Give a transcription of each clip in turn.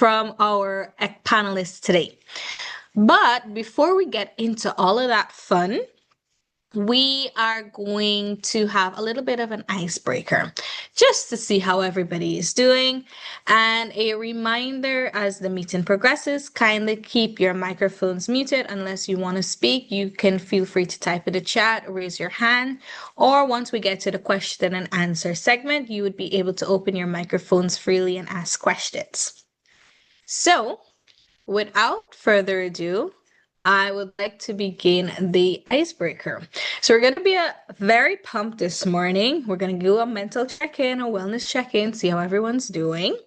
from our panelists today. But before we get into all of that fun, we are going to have a little bit of an icebreaker just to see how everybody is doing. And a reminder as the meeting progresses, kindly keep your microphones muted unless you want to speak. You can feel free to type in the chat or raise your hand. Or once we get to the question and answer segment, you would be able to open your microphones freely and ask questions. So without further ado, I would like to begin the icebreaker. So we're going to be very pumped this morning. We're going to do a mental check-in, a wellness check-in, see how everyone's doing.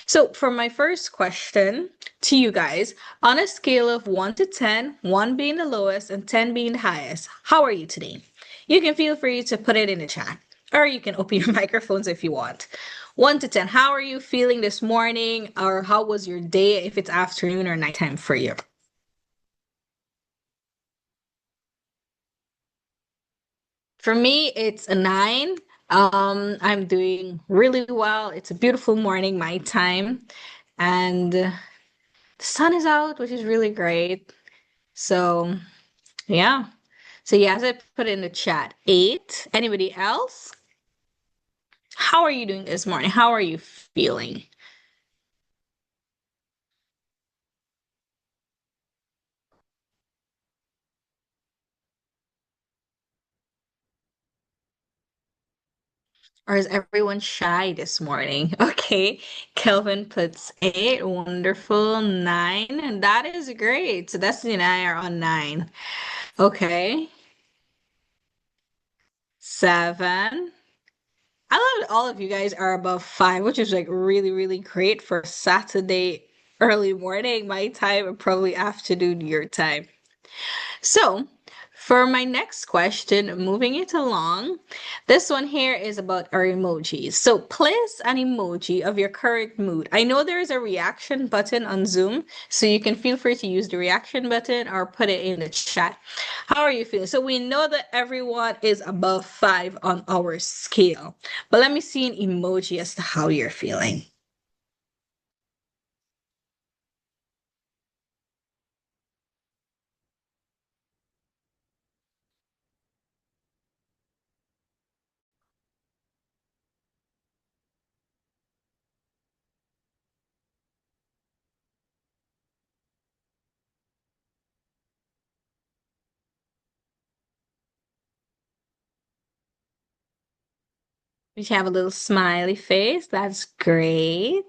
So for my first question to you guys, on a scale of 1 to 10, 1 being the lowest and 10 being the highest, how are you today? You can feel free to put it in the chat, or you can open your microphones if you want. 1 to 10, how are you feeling this morning, or how was your day if it's afternoon or nighttime for you? For me, it's a 9. I'm doing really well. It's a beautiful morning, my time, and the sun is out, which is really great. So, yeah. So, yes, I put in the chat 8. Anybody else? How are you doing this morning? How are you feeling? Or is everyone shy this morning? Okay. Kelvin puts 8. Wonderful. 9. And that is great. So Destiny and I are on 9. Okay. 7. I love that all of you guys are above 5, which is like really, really great for Saturday early morning, my time, and probably afternoon, your time. So, for my next question, moving it along, this one here is about our emojis. So, place an emoji of your current mood. I know there is a reaction button on Zoom, so you can feel free to use the reaction button or put it in the chat. How are you feeling? So, we know that everyone is above 5 on our scale, but let me see an emoji as to how you're feeling. We have a little smiley face. That's great.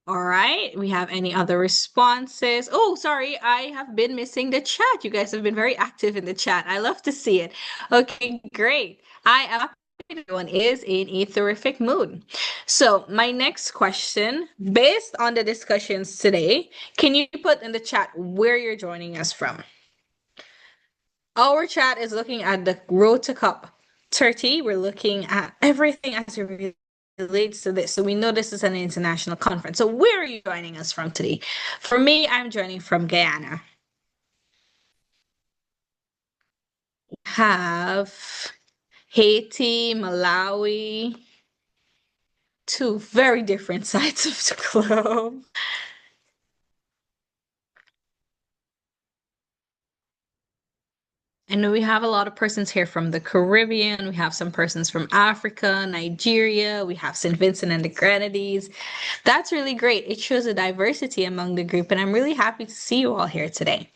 All right. We have any other responses? Oh, sorry. I have been missing the chat. You guys have been very active in the chat. I love to see it. Okay, great. I am happy everyone is in a terrific mood. So, my next question, based on the discussions today, can you put in the chat where you're joining us from? Our chat is looking at the road to COP30. We're looking at everything as it relates to this. So we know this is an international conference. So where are you joining us from today? For me, I'm joining from Guyana. Have Haiti, Malawi, two very different sides of the globe. I know we have a lot of persons here from the Caribbean. We have some persons from Africa, Nigeria. We have St. Vincent and the Grenadines. That's really great. It shows a diversity among the group, and I'm really happy to see you all here today.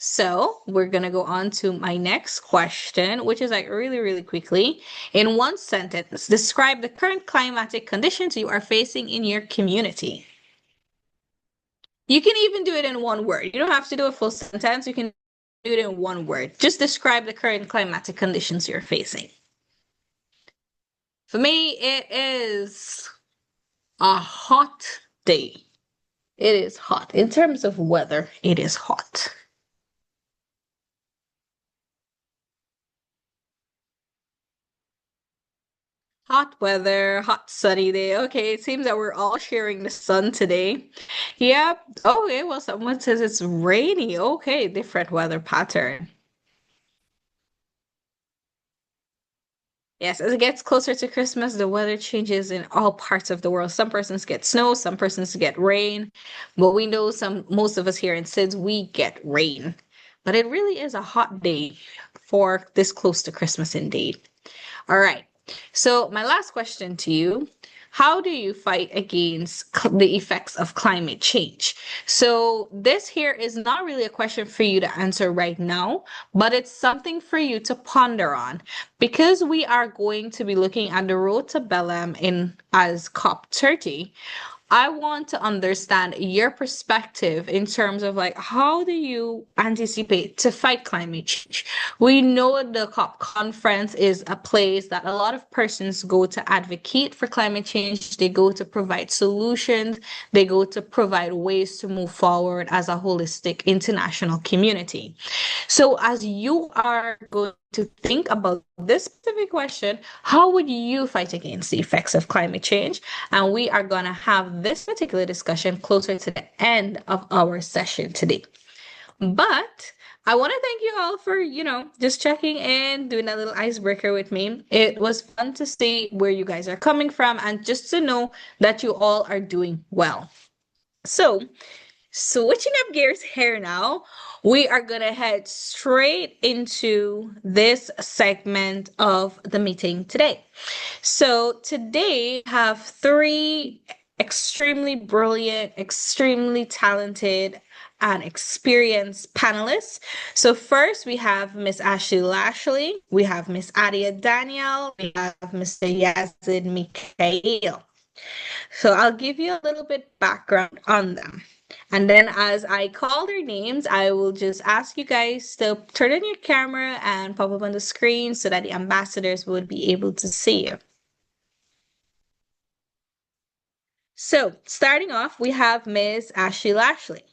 So we're going to go on to my next question, which is like really, really quickly. In one sentence, describe the current climatic conditions you are facing in your community. You can even do it in one word. You don't have to do a full sentence. You can do it in one word. Just describe the current climatic conditions you're facing. For me, it is a hot day. It is hot. In terms of weather, it is hot. Hot weather, hot sunny day. Okay, it seems that we're all sharing the sun today. Yep. Okay, well, someone says it's rainy. Okay, different weather pattern. Yes, as it gets closer to Christmas, the weather changes in all parts of the world. Some persons get snow, some persons get rain, but we know most of us here in SIDS, we get rain. But it really is a hot day for this close to Christmas indeed. All right. So, my last question to you, how do you fight against the effects of climate change? So, this here is not really a question for you to answer right now, but it's something for you to ponder on because we are going to be looking at the road to Belem in as COP30. I want to understand your perspective in terms of like how do you anticipate to fight climate change? We know the COP conference is a place that a lot of persons go to advocate for climate change. They go to provide solutions. They go to provide ways to move forward as a holistic international community. So, as you are going to think about this specific question, how would you fight against the effects of climate change? And we are going to have this particular discussion closer to the end of our session today. But I want to thank you all for, just checking in, doing a little icebreaker with me. It was fun to see where you guys are coming from and just to know that you all are doing well. So, switching up gears here now, we are going to head straight into this segment of the meeting today. So, today we have three extremely brilliant, extremely talented, and experienced panelists. So, first we have Miss Ashley Lashley, we have Miss Adia Daniel, we have Mr. Yazid Mikail. So I'll give you a little bit background on them. And then as I call their names, I will just ask you guys to turn on your camera and pop up on the screen so that the ambassadors would be able to see you. So, starting off, we have Ms. Ashley Lashley.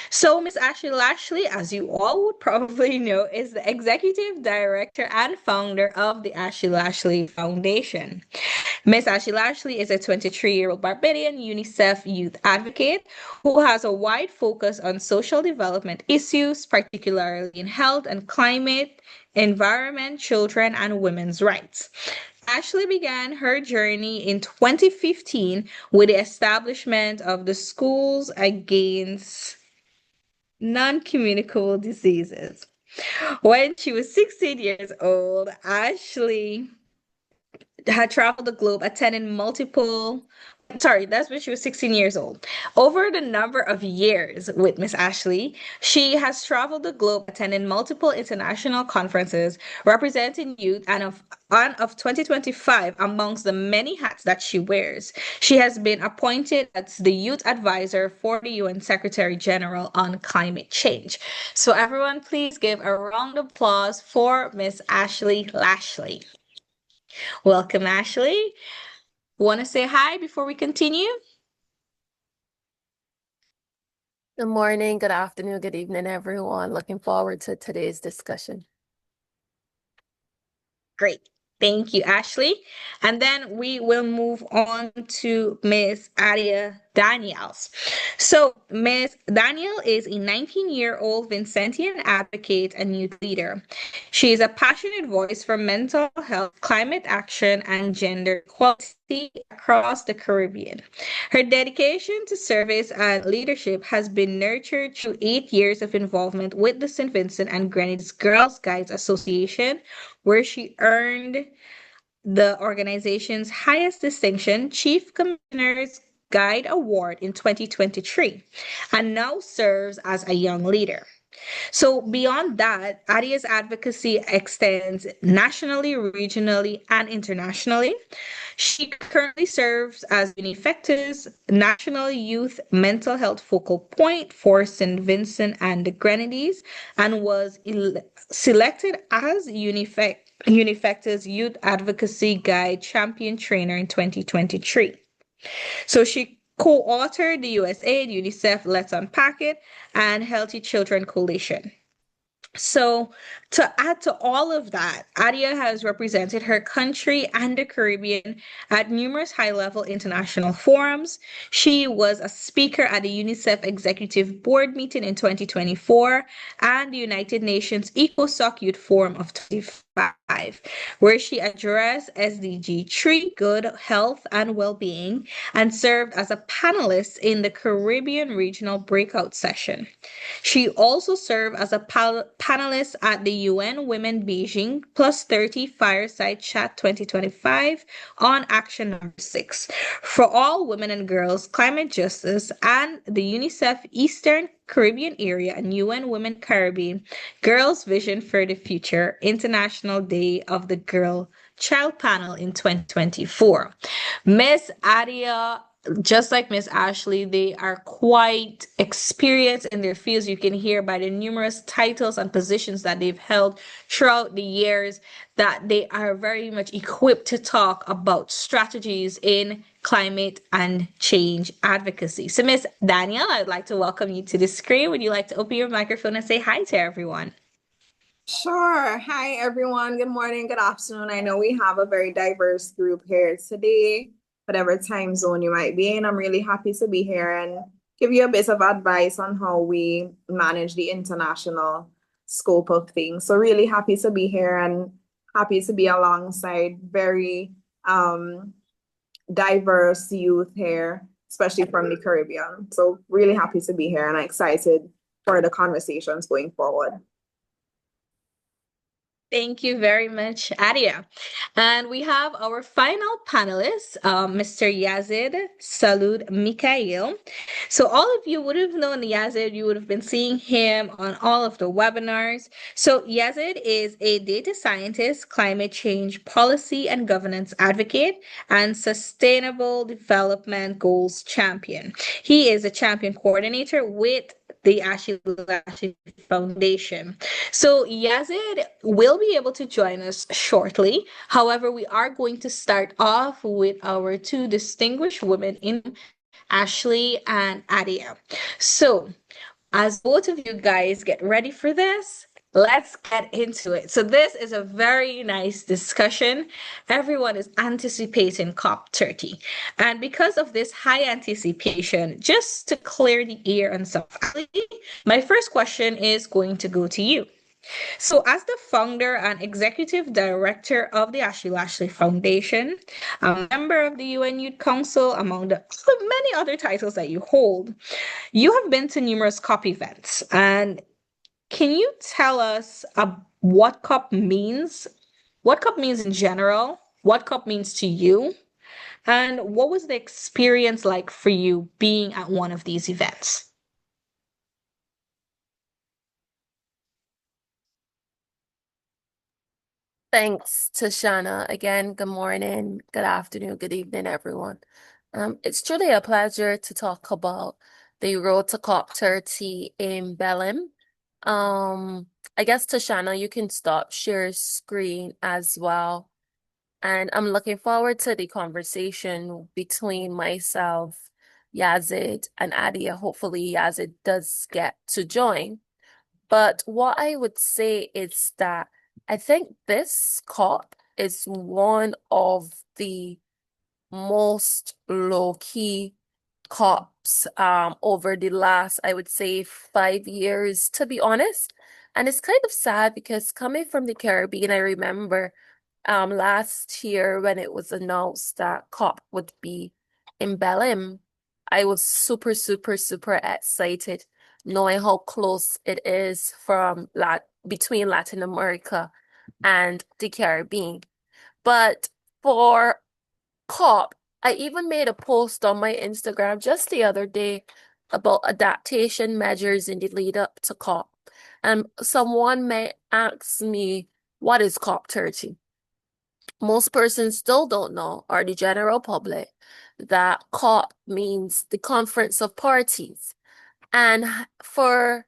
So, Ms. Ashley Lashley, as you all would probably know, is the executive director and founder of the Ashley Lashley Foundation. Ms. Ashley Lashley is a 23-year-old Barbadian UNICEF youth advocate who has a wide focus on social development issues, particularly in health and climate, environment, children, and women's rights. Ashley began her journey in 2015 with the establishment of the Schools Against Non-Communicable Diseases. When she was 16 years old, Ashley had traveled the globe attending multiple sorry, that's when she was 16 years old. Over the number of years with Miss Ashley, she has traveled the globe attending multiple international conferences representing youth and of 2025 amongst the many hats that she wears. She has been appointed as the youth advisor for the UN Secretary General on climate change. So everyone please give a round of applause for Miss Ashley Lashley. Welcome, Ashley. Want to say hi before we continue? Good morning, good afternoon, good evening, everyone. Looking forward to today's discussion. Great. Thank you, Ashley. And then we will move on to Miss Adia Daniels. So, Miss Daniel is a 19-year-old Vincentian advocate and youth leader. She is a passionate voice for mental health, climate action, and gender equality across the Caribbean. Her dedication to service and leadership has been nurtured through 8 years of involvement with the St. Vincent and Grenadines Girls Guides Association, where she earned the organization's highest distinction, Chief Commissioner's Guide Award in 2023, and now serves as a young leader. So beyond that, Adia's advocacy extends nationally, regionally, and internationally. She currently serves as UNIFECTA's National Youth Mental Health Focal Point for St. Vincent and the Grenadines and was selected as UNIFECTA's Youth Advocacy Guide Champion Trainer in 2023. So she co-authored the USAID, UNICEF Let's Unpack It, and Healthy Children Coalition. So, to add to all of that, Adia has represented her country and the Caribbean at numerous high level international forums. She was a speaker at the UNICEF Executive Board meeting in 2024 and the United Nations ECOSOC Youth Forum of 25, where she addressed SDG 3, good health and well being, and served as a panelist in the Caribbean Regional Breakout Session. She also served as a panelist at the UN Women Beijing Plus 30 Fireside Chat 2025 on Action Number 6 for all women and girls, climate justice, and the UNICEF Eastern Caribbean Area and UN Women Caribbean Girls Vision for the Future International Day of the Girl Child Panel in 2024. Miss Adia, just like Miss Ashley, they are quite experienced in their fields. You can hear by the numerous titles and positions that they've held throughout the years that they are very much equipped to talk about strategies in climate and change advocacy. So, Miss Danielle, I'd like to welcome you to the screen. Would you like to open your microphone and say hi to everyone? Sure. Hi, everyone. Good morning, good afternoon. I know we have a very diverse group here today, whatever time zone you might be in. I'm really happy to be here and give you a bit of advice on how we manage the international scope of things. So really happy to be here and happy to be alongside very diverse youth here, especially from the Caribbean. So really happy to be here and I'm excited for the conversations going forward. Thank you very much, Adia. And we have our final panelist, Mr. Yazid Salud Mikail. So all of you would have known Yazid, you would have been seeing him on all of the webinars. So Yazid is a data scientist, climate change policy and governance advocate, and sustainable development goals champion. He is a champion coordinator with the Ashley Lashley Foundation. So Yazid will be able to join us shortly. However, we are going to start off with our two distinguished women in Ashley and Adia. So as both of you guys get ready for this, let's get into it. So this is a very nice discussion. Everyone is anticipating COP30. And because of this high anticipation, just to clear the air and stuff, my first question is going to go to you. So, as the founder and executive director of the Ashley Lashley Foundation, a member of the UN Youth Council, among the many other titles that you hold, you have been to numerous COP events. And can you tell us what COP means? What COP means in general? What COP means to you? And what was the experience like for you being at one of these events? Thanks, Tashana. Again, good morning, good afternoon, good evening, everyone. It's truly a pleasure to talk about the road to COP30 in Belem. I guess, Tashana, you can stop share screen as well. And I'm looking forward to the conversation between myself, Yazid, and Adia. Hopefully, Yazid does get to join. But what I would say is that I think this COP is one of the most low-key COPs over the last, I would say, 5 years, to be honest. And it's kind of sad because coming from the Caribbean, I remember last year when it was announced that COP would be in Belem, I was super, super, super excited knowing how close it is from between Latin America and the Caribbean. But for COP, I even made a post on my Instagram just the other day about adaptation measures in the lead up to COP. And someone may ask me, what is COP30? Most persons still don't know, or the general public, that COP means the Conference of Parties. And for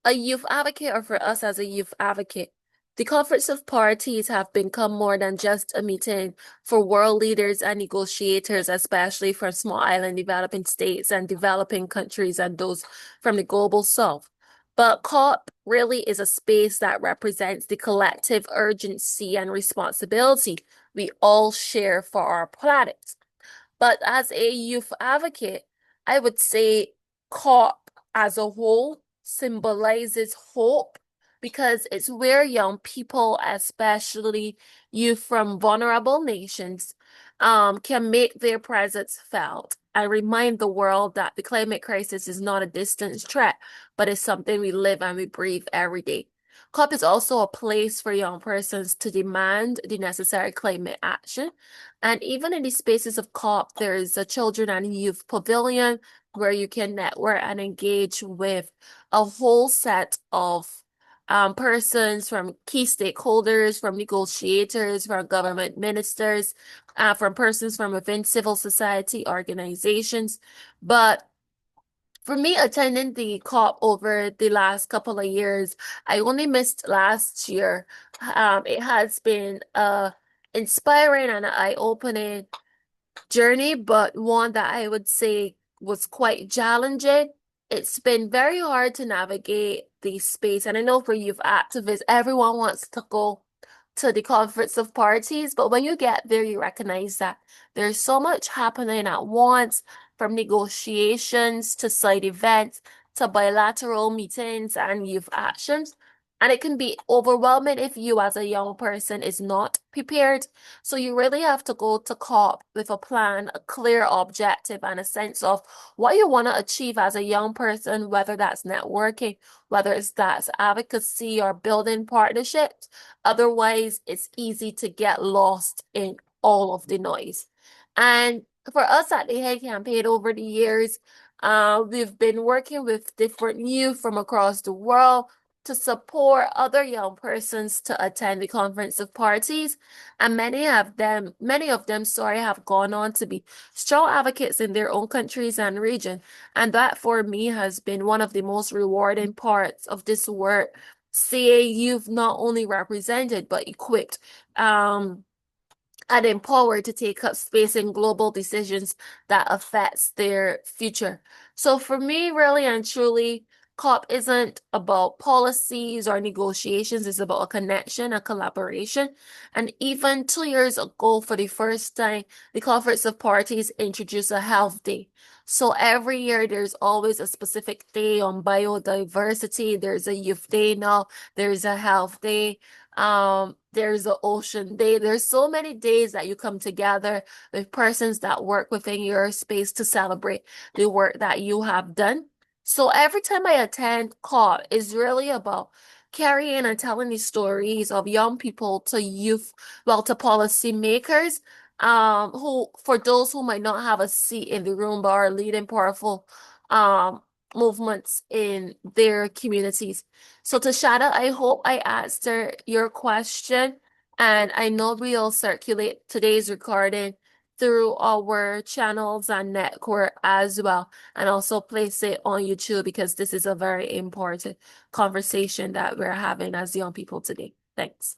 a youth advocate, or for us as a youth advocate, the Conference of Parties have become more than just a meeting for world leaders and negotiators, especially from small island developing states and developing countries and those from the global south. But COP really is a space that represents the collective urgency and responsibility we all share for our planet. But as a youth advocate, I would say COP as a whole symbolizes hope because it's where young people, especially youth from vulnerable nations, can make their presence felt and remind the world that the climate crisis is not a distant threat, but it's something we live and we breathe every day. COP is also a place for young persons to demand the necessary climate action. And even in the spaces of COP, there is a children and youth pavilion where you can network and engage with a whole set of persons from key stakeholders, from negotiators, from government ministers, from persons from within civil society organizations. But for me, attending the COP over the last couple of years, I only missed last year. It has been inspiring and eye-opening journey, but one that I would say was quite challenging. It's been very hard to navigate the space. And I know for youth activists, everyone wants to go to the conference of parties, but when you get there, you recognize that there's so much happening at once, from negotiations to side events to bilateral meetings and youth actions. And it can be overwhelming if you, as a young person, is not prepared. So you really have to go to COP with a plan, a clear objective, and a sense of what you want to achieve as a young person, whether that's networking, whether it's that's advocacy or building partnerships. Otherwise, it's easy to get lost in all of the noise. And for us at the Head Campaign over the years, we've been working with different youth from across the world to support other young persons to attend the conference of parties. And many of them, have gone on to be strong advocates in their own countries and region. And that for me has been one of the most rewarding parts of this work, seeing youth not only represented but equipped. And empowered to take up space in global decisions that affects their future. So for me, really and truly, COP isn't about policies or negotiations. It's about a connection, a collaboration. And even 2 years ago, for the first time, the Conference of Parties introduced a health day. So every year, there's always a specific day on biodiversity. There's a youth day now. There's a health day. There's the ocean day. There's so many days that you come together with persons that work within your space to celebrate the work that you have done. So every time I attend COP, it's really about carrying and telling the stories of young people to youth, well, to policymakers, who, for those who might not have a seat in the room but are leading powerful movements in their communities. So Tashada, I hope I answered your question, and I know we'll circulate today's recording through our channels and network as well, and also place it on YouTube because this is a very important conversation that we're having as young people today. Thanks.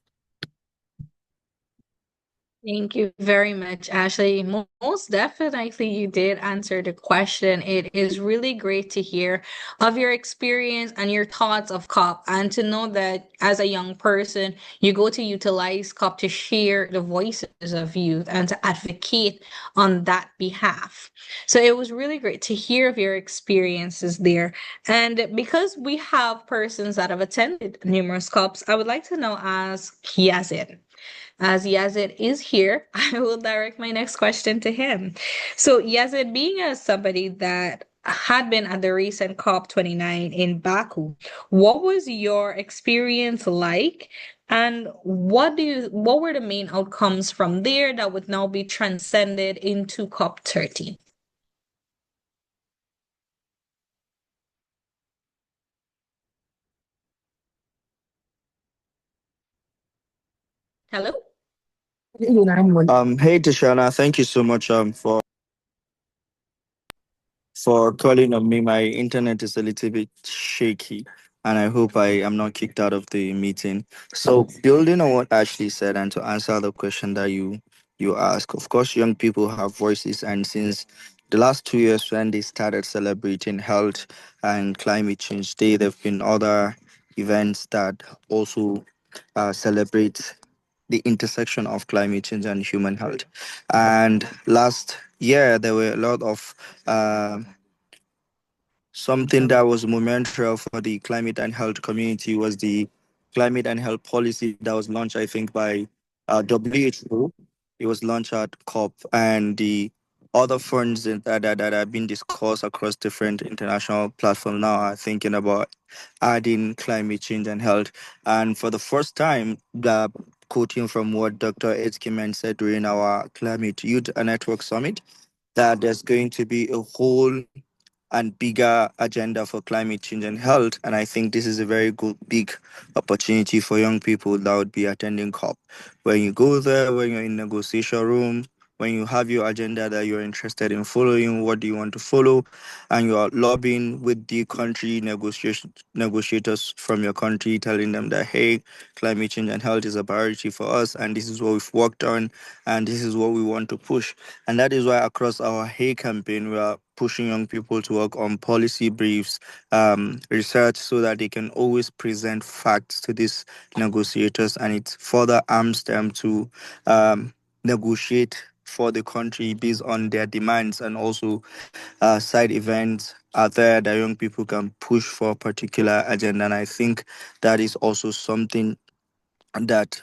Thank you very much, Ashley. Most definitely, you did answer the question. It is really great to hear of your experience and your thoughts of COP, and to know that as a young person, you go to utilize COP to share the voices of youth and to advocate on that behalf. So it was really great to hear of your experiences there. And because we have persons that have attended numerous COPs, I would like to now ask Yazid. As Yazid is here, I will direct my next question to him. So, Yazid, being as somebody that had been at the recent COP29 in Baku, what was your experience like? And what were the main outcomes from there that would now be transcended into COP30? Hello? Hey Tashana, thank you so much for calling on me. My internet is a little bit shaky, and I hope I am not kicked out of the meeting. So, building on what Ashley said, and to answer the question that you ask, of course, young people have voices, and since the last 2 years when they started celebrating health and climate change day, there have been other events that also celebrate the intersection of climate change and human health. And last year, there were a lot of something that was momentous for the climate and health community was the climate and health policy that was launched, I think, by WHO. It was launched at COP, and the other funds that have been discussed across different international platforms now are thinking about adding climate change and health. And for the first time, quoting from what Dr. Edskimen said during our Climate Youth Network Summit, that there's going to be a whole and bigger agenda for climate change and health. And I think this is a very good, big opportunity for young people that would be attending COP. When you go there, when you're in negotiation room, when you have your agenda that you're interested in following, what do you want to follow, and you are lobbying with the country negotiators from your country, telling them that, hey, climate change and health is a priority for us, and this is what we've worked on, and this is what we want to push. And that is why across our Hey campaign, we are pushing young people to work on policy briefs, research, so that they can always present facts to these negotiators, and it further arms them to negotiate for the country based on their demands, and also side events are there that young people can push for a particular agenda. And I think that is also something that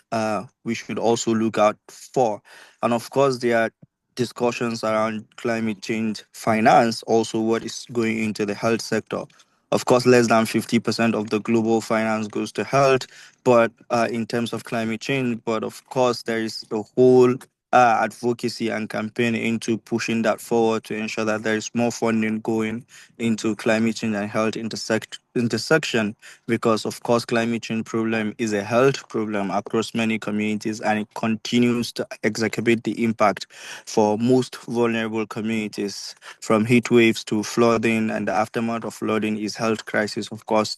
we should also look out for. And of course, there are discussions around climate change finance, also what is going into the health sector. Of course, less than 50% of the global finance goes to health, but in terms of climate change, but of course, there is a whole advocacy and campaign into pushing that forward to ensure that there is more funding going into climate change and health intersection, because of course climate change problem is a health problem across many communities, and it continues to exacerbate the impact for most vulnerable communities, from heat waves to flooding, and the aftermath of flooding is health crisis, of course.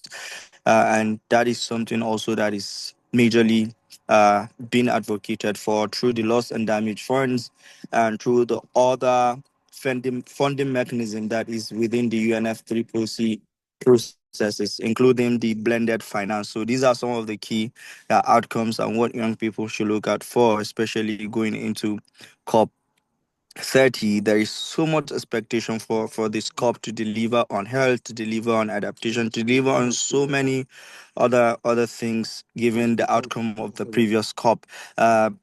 And that is something also that is majorly being advocated for through the loss and damage funds and through the other funding mechanism that is within the UNFCCC processes, including the blended finance. So these are some of the key outcomes and what young people should look out for, especially going into COP30. There is so much expectation for this COP to deliver on health, to deliver on adaptation, to deliver on so many other things, given the outcome of the previous COP.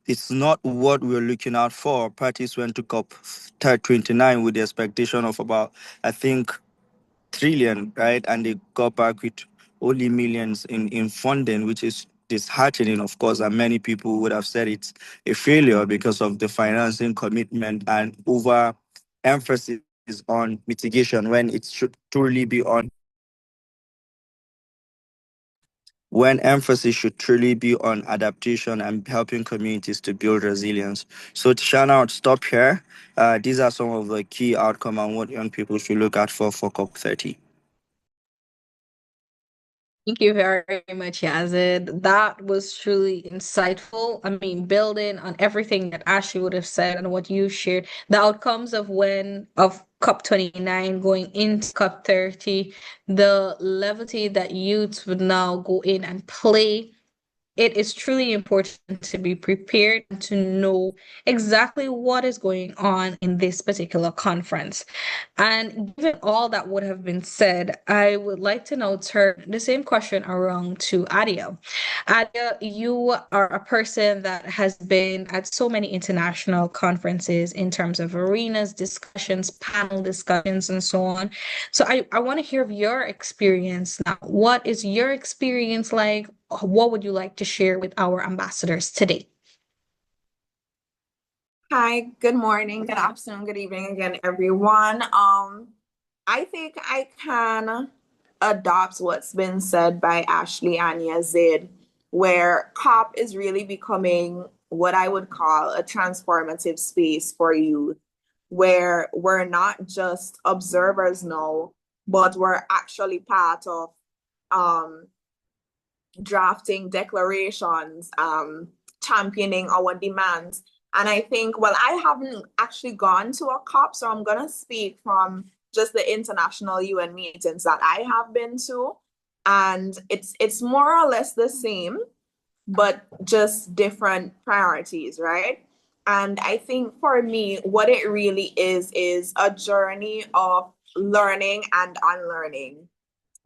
It's not what we're looking out for. Parties went to COP29 with the expectation of about, I think, trillion, right? And they got back with only millions in funding, which is disheartening, of course. And many people would have said it's a failure because of the financing commitment and over emphasis on mitigation, when it should truly be on when emphasis should truly be on adaptation and helping communities to build resilience. So, Tishana, I'll stop here. These are some of the key outcomes and what young people should look out for COP30. Thank you very much, Yazid. That was truly insightful. I mean, building on everything that Ashley would have said and what you shared, the outcomes of COP29 going into COP30, the levity that youths would now go in and play. It is truly important to be prepared and to know exactly what is going on in this particular conference. And given all that would have been said, I would like to now turn the same question around to Adia. Adia, you are a person that has been at so many international conferences in terms of arenas, discussions, panel discussions, and so on. So I want to hear your experience now. What is your experience like? What would you like to share with our ambassadors today? Hi, good morning, good afternoon, good evening again, everyone. I think I can adopt what's been said by Ashley and Yazid, where COP is really becoming what I would call a transformative space for youth, where we're not just observers now, but we're actually part of um, drafting declarations, championing our demands, And I think, well, I haven't actually gone to a COP, so I'm going to speak from just the international UN meetings that I have been to. And it's more or less the same, but just different priorities, right? And I think for me, what it really is a journey of learning and unlearning.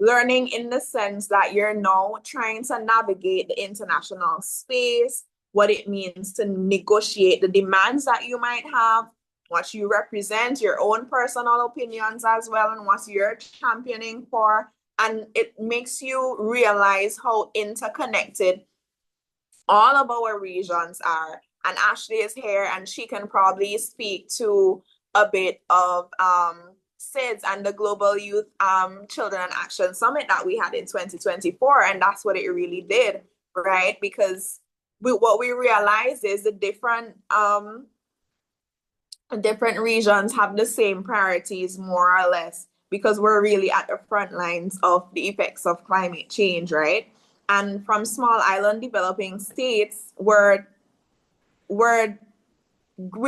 Learning in the sense that you're now trying to navigate the international space, what it means to negotiate the demands that you might have, what you represent, your own personal opinions as well, and what you're championing for. And it makes you realize how interconnected all of our regions are. And Ashley is here and she can probably speak to a bit of SIDS and the Global Youth Children and Action Summit that we had in 2024. And that's what it really did, right? Because what we realized is the different regions have the same priorities, more or less, because we're really at the front lines of the effects of climate change, right? And from small island developing states, we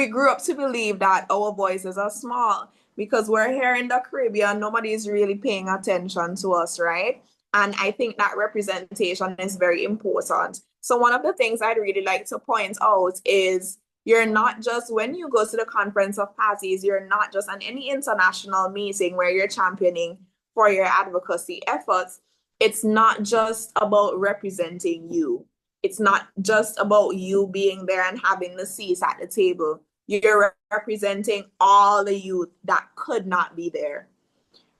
grew up to believe that our voices are small because we're here in the Caribbean, nobody's really paying attention to us, right? And I think that representation is very important. So one of the things I'd really like to point out is you're not just, when you go to the Conference of Parties, you're not just on any international meeting where you're championing for your advocacy efforts. It's not just about representing you. It's not just about you being there and having the seats at the table. You're representing all the youth that could not be there,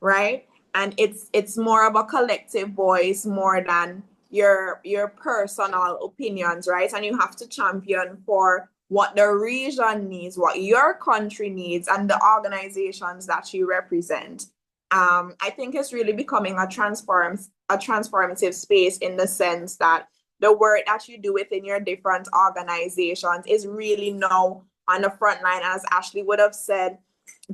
right? And it's more of a collective voice more than your personal opinions, right? And you have to champion for what the region needs, what your country needs, and the organizations that you represent. I think it's really becoming a transformative space in the sense that the work that you do within your different organizations is really now on the front line. As Ashley would have said,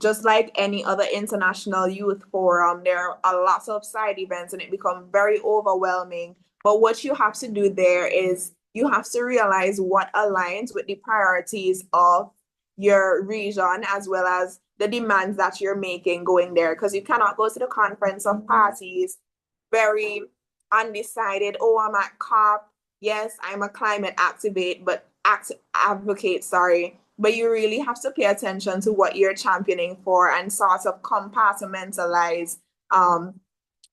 just like any other international youth forum, there are lots of side events and it becomes very overwhelming. But what you have to do there is you have to realize what aligns with the priorities of your region as well as the demands that you're making going there. Because you cannot go to the Conference of Parties very undecided. Oh, I'm at COP. Yes, I'm a climate advocate, sorry. But you really have to pay attention to what you're championing for and sort of compartmentalize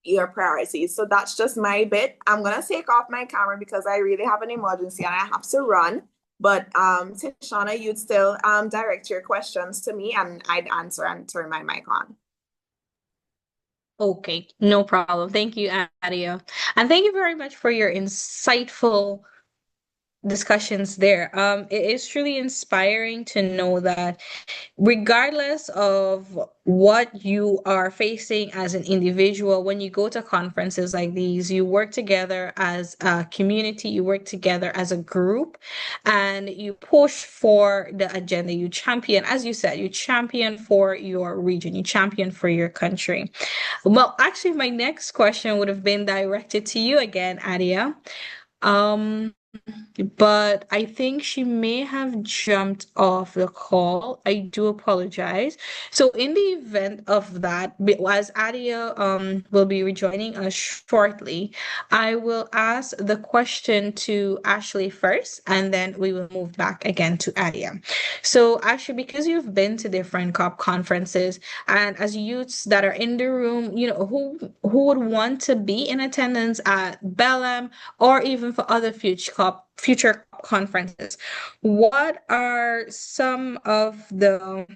your priorities. So that's just my bit. I'm gonna take off my camera because I really have an emergency and I have to run. But Tishana, you'd still direct your questions to me and I'd answer and turn my mic on. Okay, no problem. Thank you, Adia. And thank you very much for your insightful discussions there. It is truly inspiring to know that regardless of what you are facing as an individual, when you go to conferences like these, you work together as a community, you work together as a group, and you push for the agenda. You champion, as you said, you champion for your region, you champion for your country. Well, actually, my next question would have been directed to you again, Adia. Um, but I think she may have jumped off the call. I do apologize. So in the event of that, as Adia will be rejoining us shortly, I will ask the question to Ashley first, and then we will move back again to Adia. So Ashley, because you've been to different COP conferences, and as youths that are in the room, who would want to be in attendance at Belem or even for other future conferences. What are some of the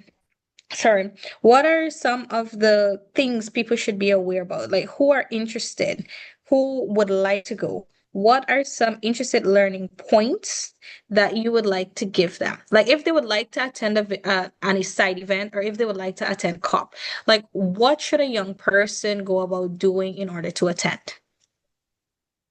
things people should be aware about? Like who are interested, who would like to go? What are some interested learning points that you would like to give them? Like if they would like to attend any side event or if they would like to attend COP, like what should a young person go about doing in order to attend?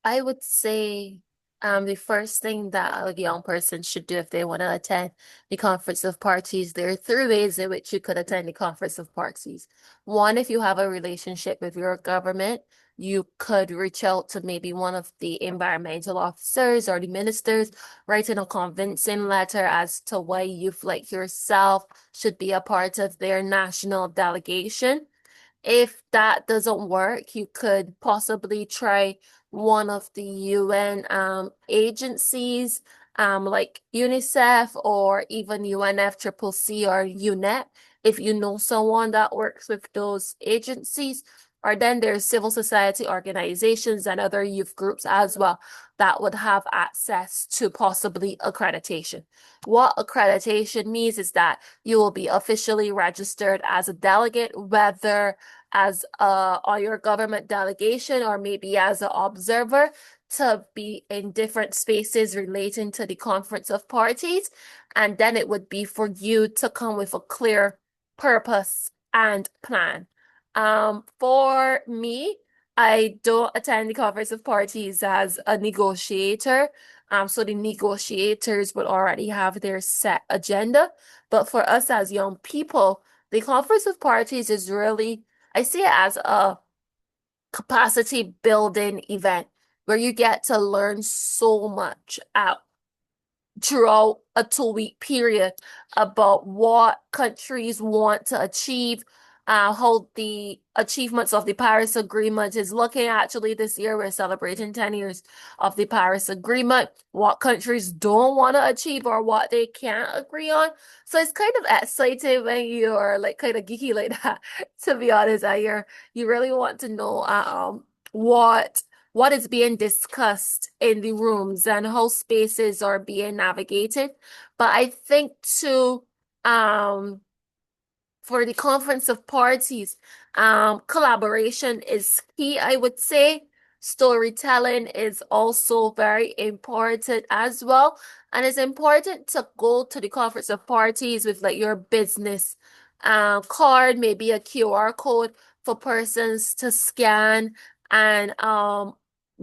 I would say The first thing that a young person should do if they want to attend the Conference of Parties, there are three ways in which you could attend the Conference of Parties. One, if you have a relationship with your government, you could reach out to maybe one of the environmental officers or the ministers, writing a convincing letter as to why youth like yourself should be a part of their national delegation. If that doesn't work, you could possibly try one of the UN agencies, like UNICEF or even UNFCCC or UNEP, if you know someone that works with those agencies. Or then there's civil society organizations and other youth groups as well that would have access to possibly accreditation. What accreditation means is that you will be officially registered as a delegate, whether as on your government delegation or maybe as an observer, to be in different spaces relating to the Conference of Parties. And then it would be for you to come with a clear purpose and plan. For me, I don't attend the Conference of Parties as a negotiator. So the negotiators would already have their set agenda. But for us as young people, the Conference of Parties is really, I see it as a capacity building event where you get to learn so much throughout a 2-week period about what countries want to achieve, how the achievements of the Paris Agreement is looking. Actually, this year we're celebrating 10 years of the Paris Agreement, what countries don't want to achieve or what they can't agree on. So it's kind of exciting when you're like kind of geeky like that, to be honest. You really want to know what is being discussed in the rooms and how spaces are being navigated. But I think too, for the Conference of Parties, collaboration is key, I would say. Storytelling is also very important as well. And it's important to go to the Conference of Parties with like your business card, maybe a QR code for persons to scan and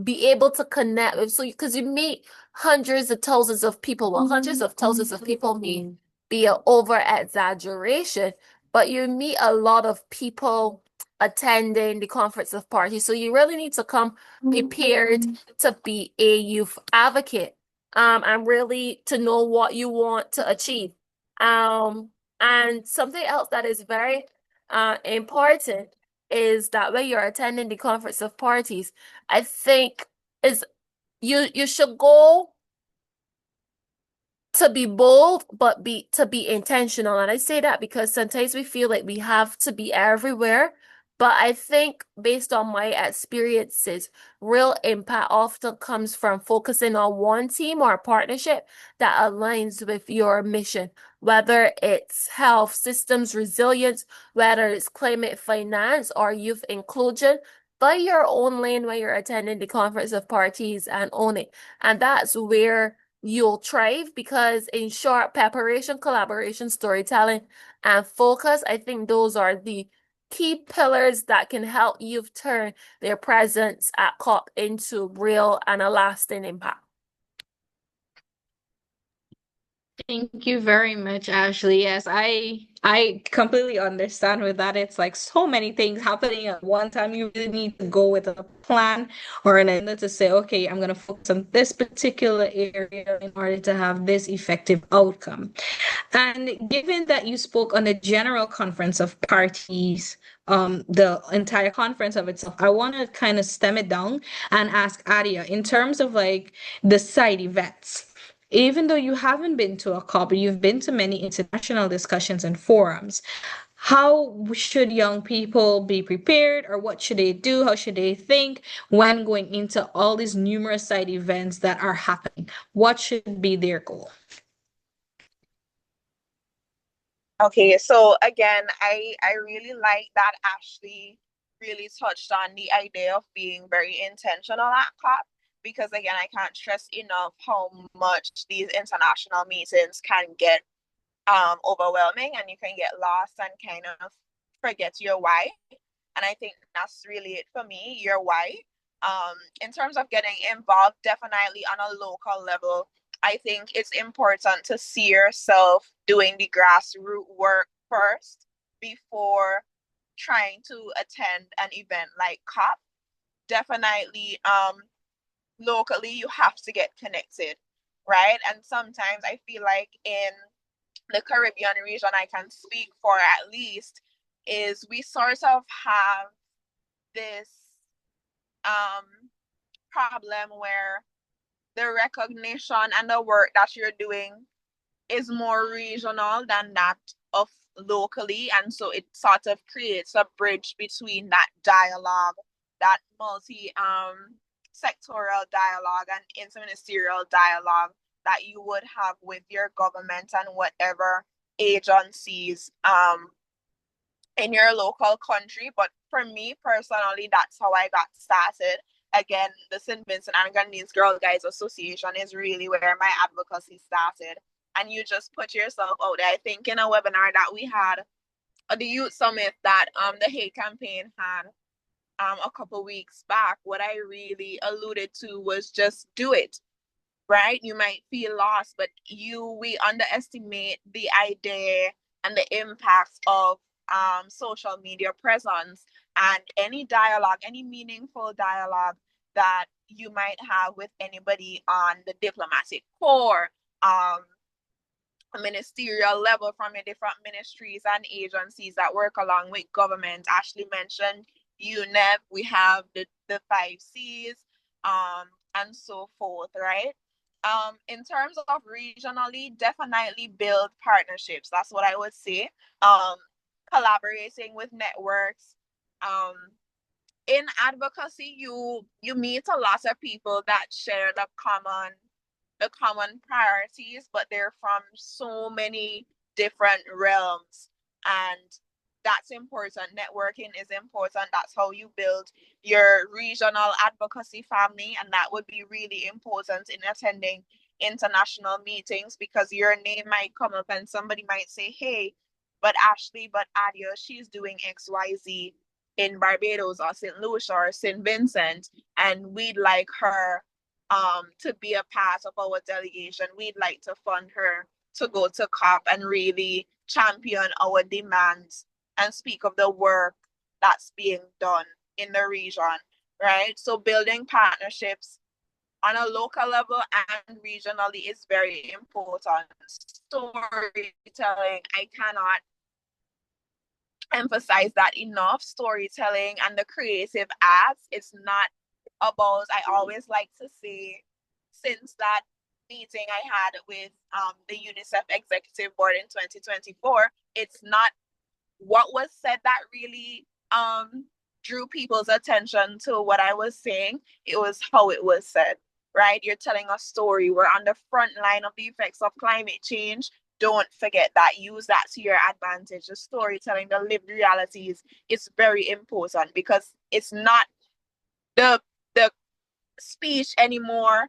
be able to connect with. So because you meet hundreds of thousands of people, well, hundreds of thousands of people may be an over exaggeration, but you meet a lot of people attending the Conference of Parties. So you really need to come prepared to be a youth advocate, and really to know what you want to achieve. And something else that is very important is that when you're attending the Conference of Parties, I think is you should go to be bold, but to be intentional. And I say that because sometimes we feel like we have to be everywhere. But I think based on my experiences, real impact often comes from focusing on one team or a partnership that aligns with your mission, whether it's health systems resilience, whether it's climate finance or youth inclusion. Find your own lane when you're attending the Conference of Parties and own it. And that's where you'll thrive, because in short, preparation, collaboration, storytelling, and focus, I think those are the key pillars that can help you turn their presence at COP into real and a lasting impact. Thank you very much, Ashley. Yes, I completely understand with that. It's like so many things happening at one time. You really need to go with a plan or an agenda to say, okay, I'm going to focus on this particular area in order to have this effective outcome. And given that you spoke on the general conference of parties, the entire conference of itself, I want to kind of stem it down and ask Adia in terms of like the side events. Even though you haven't been to a COP, you've been to many international discussions and forums. How should young people be prepared, or what should they do? How should they think when going into all these numerous side events that are happening? What should be their goal? Okay, so again, I really like that Ashley really touched on the idea of being very intentional at COP, because again, I can't stress enough how much these international meetings can get overwhelming, and you can get lost and kind of forget your why. And I think that's really it for me, your why. In terms of getting involved, definitely on a local level, I think it's important to see yourself doing the grassroots work first before trying to attend an event like COP. Definitely, locally, you have to get connected, right? And sometimes I feel like in the Caribbean region, I can speak for at least, is we sort of have this um problem where the recognition and the work that you're doing is more regional than that of locally. And so it sort of creates a bridge between that dialogue, that multi sectoral dialogue and interministerial dialogue that you would have with your government and whatever agencies in your local country. But for me personally, that's how I got started. Again, the St. Vincent and Grenadines Girl Guides Association is really where my advocacy started. And you just put yourself out there. I think in a webinar that we had, the youth summit that the hate campaign had a couple weeks back, what I really alluded to was just do it, right? You might feel lost, but we underestimate the idea and the impacts of social media presence, and any dialogue, any meaningful dialogue that you might have with anybody on the diplomatic corps, ministerial level from the different ministries and agencies that work along with government. Ashley mentioned UNEP, we have the 5Cs, and so forth, right? In terms of regionally, definitely build partnerships. That's what I would say. Collaborating with networks. In advocacy, you meet a lot of people that share the common priorities, but they're from so many different realms. And that's important. Networking is important. That's how you build your regional advocacy family. And that would be really important in attending international meetings, because your name might come up and somebody might say, hey, but Ashley, but Adia, she's doing XYZ in Barbados or St. Lucia or St. Vincent, and we'd like her to be a part of our delegation. We'd like to fund her to go to COP and really champion our demands and speak of the work that's being done in the region, right? So building partnerships on a local level and regionally is very important. Storytelling, I cannot emphasize that enough. Storytelling and the creative arts, it's not about, I always like to say, since that meeting I had with the UNICEF Executive Board in 2024, it's not what was said that really drew people's attention to what I was saying. It was how it was said, right? You're telling a story. We're on the front line of the effects of climate change. Don't forget that. Use that to your advantage. The storytelling, the lived realities is very important, because it's not the speech anymore.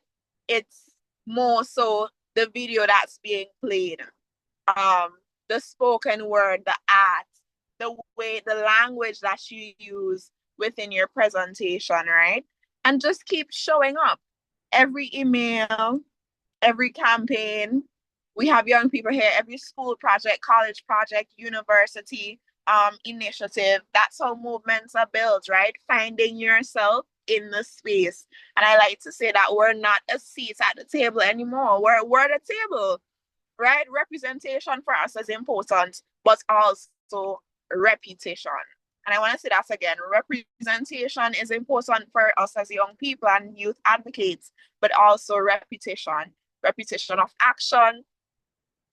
It's more so the video that's being played, the spoken word, the art, the way, the language that you use within your presentation, right? And just keep showing up. Every email, every campaign. We have young people here, every school project, college project, university initiative. That's how movements are built, right? Finding yourself in the space. And I like to say that we're not a seat at the table anymore. We're the table, right? Representation for us is important, but also reputation. And I want to say that again. Representation is important for us as young people and youth advocates, but also reputation. Reputation of action,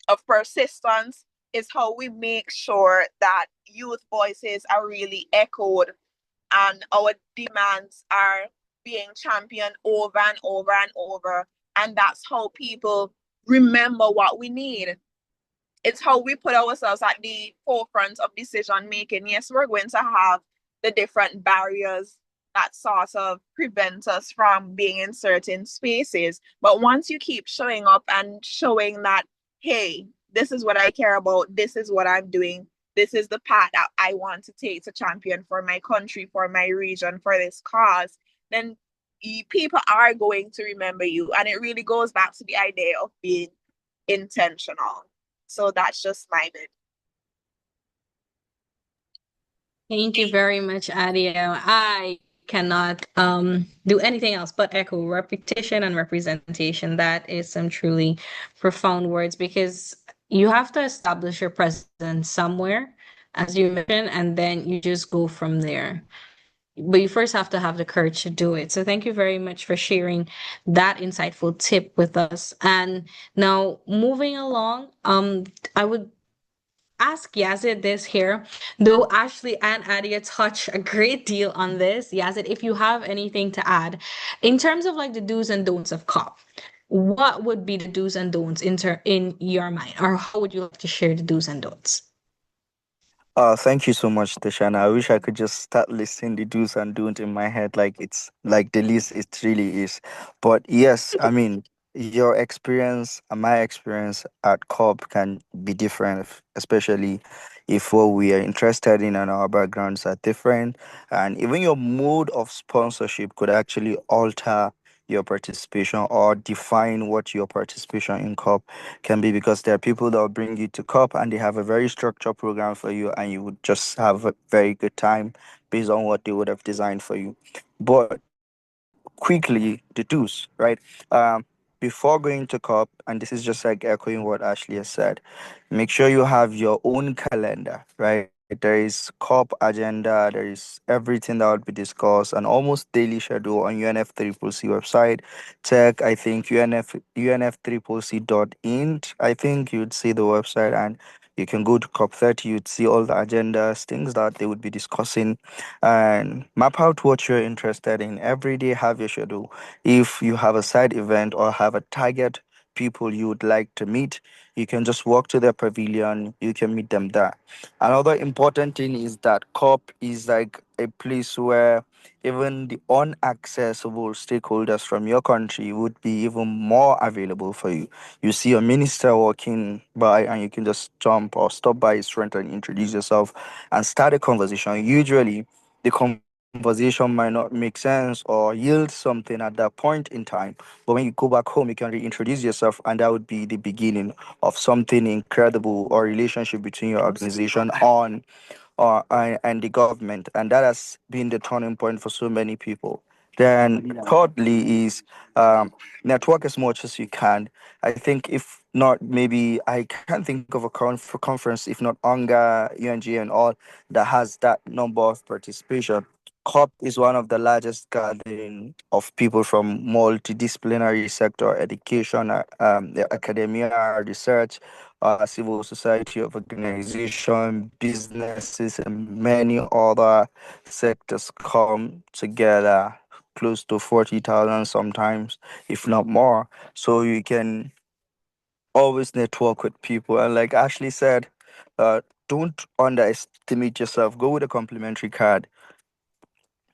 of persistence is how we make sure that youth voices are really echoed and our demands are being championed over and over and over. And that's how people remember what we need. It's how we put ourselves at the forefront of decision making. Yes, we're going to have the different barriers that sort of prevent us from being in certain spaces. But once you keep showing up and showing that, hey, this is what I care about, this is what I'm doing, this is the path that I want to take to champion for my country, for my region, for this cause, then people are going to remember you. And it really goes back to the idea of being intentional. So that's just my bit. Thank you very much, Adia. I cannot do anything else but echo repetition and representation. That is some truly profound words because you have to establish your presence somewhere, as you mentioned, and then you just go from there. But you first have to have the courage to do it. So thank you very much for sharing that insightful tip with us. And now moving along, I would ask Yazid this here, though Ashley and Adia touch a great deal on this. Yazid, if you have anything to add, in terms of like the do's and don'ts of COP, what would be the do's and don'ts in your mind, or how would you like to share the do's and don'ts? Thank you so much, Tashana. I wish I could just start listing the do's and don'ts in my head, like it's like the list it really is. But yes, I mean, your experience and my experience at COP can be different, especially if what we are interested in and our backgrounds are different. And even your mode of sponsorship could actually alter your participation or define what your participation in COP can be, because there are people that will bring you to COP and they have a very structured program for you, and you would just have a very good time based on what they would have designed for you. But quickly, the do's, right? Before going to COP, and this is just like echoing what Ashley has said, make sure you have your own calendar, right? There is COP agenda, there is everything that would be discussed, and almost daily schedule on UNF3C website. Check, I think, UNF3C.int. I think you'd see the website, and you can go to COP30, you'd see all the agendas, things that they would be discussing, and map out what you're interested in. Every day, have your schedule. If you have a side event or have a target people you would like to meet, you can just walk to their pavilion, you can meet them there. Another important thing is that COP is like a place where even the unaccessible stakeholders from your country would be even more available for you. You see a minister walking by and you can just jump or stop by his front and introduce yourself and start a conversation. Usually, the conversation might not make sense or yield something at that point in time. But when you go back home, you can reintroduce yourself, and that would be the beginning of something incredible or relationship between your organization and the government, and that has been the turning point for so many people. Then, thirdly, is network as much as you can. I think if not, maybe I can't think of a conference, if not UNGA, UNG, and all that has that number of participation. COP is one of the largest gathering of people from multidisciplinary sector, education, the academia, research, civil society of organization, businesses, and many other sectors come together, close to 40,000 sometimes, if not more. So you can always network with people. And like Ashley said, don't underestimate yourself. Go with a complimentary card,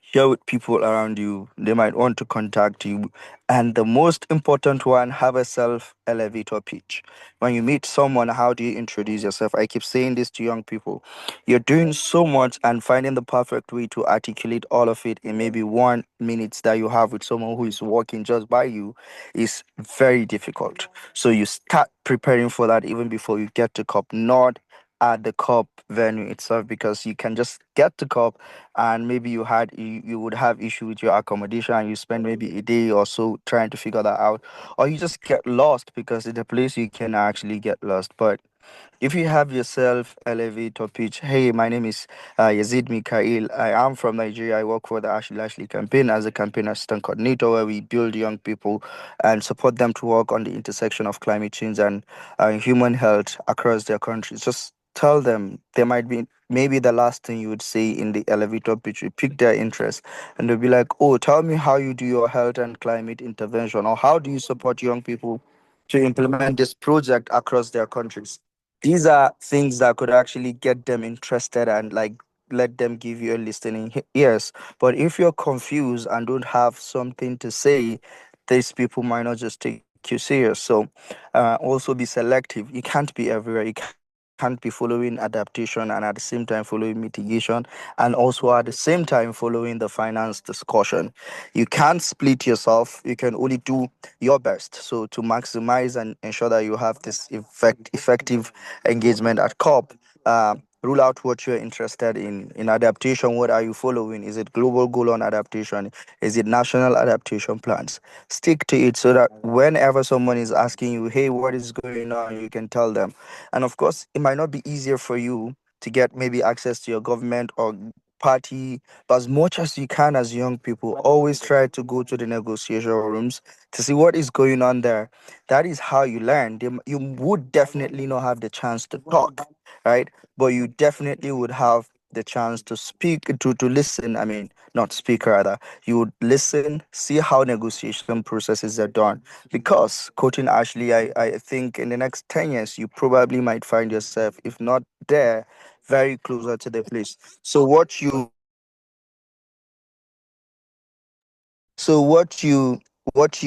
share with people around you. They might want to contact you. And the most important one, have a self elevator pitch. When you meet someone, how do you introduce yourself? I keep saying this to young people. You're doing so much, and finding the perfect way to articulate all of it in maybe 1 minute that you have with someone who is walking just by you is very difficult. So you start preparing for that even before you get to COP, not at the COP venue itself, because you can just get to COP and maybe you would have issue with your accommodation and you spend maybe a day or so trying to figure that out, or you just get lost because it's a place you can actually get lost. But if you have yourself elevator pitch, hey, my name is Yazid Mikail. I am from Nigeria. I work for the Ashley Lashley campaign as a campaign assistant coordinator, where we build young people and support them to work on the intersection of climate change and human health across their countries. Just tell them, there might be maybe the last thing you would say in the elevator pitch. You pick their interest, and they'll be like, oh, tell me how you do your health and climate intervention, or how do you support young people to implement this project across their countries. These are things that could actually get them interested and like let them give you a listening ears. But if you're confused and don't have something to say, these people might not just take you serious. So also be selective. You can't be everywhere. You can't be can't be following adaptation and at the same time following mitigation, and also at the same time following the finance discussion. You can't split yourself. You can only do your best. So to maximize and ensure that you have this effective engagement at COP, rule out what you're interested in adaptation. What are you following? Is it global goal on adaptation? Is it national adaptation plans? Stick to it so that whenever someone is asking you, hey, what is going on, you can tell them. And of course, it might not be easier for you to get maybe access to your government or party, but as much as you can as young people, always try to go to the negotiation rooms to see what is going on there. That is how you learn. You would definitely not have the chance to talk, right? But you definitely would have the chance to speak, to listen. I mean, not speak rather. You would listen, see how negotiation processes are done. Because, quoting Ashley, I think in the next 10 years, you probably might find yourself, if not there, very closer to the place. So what you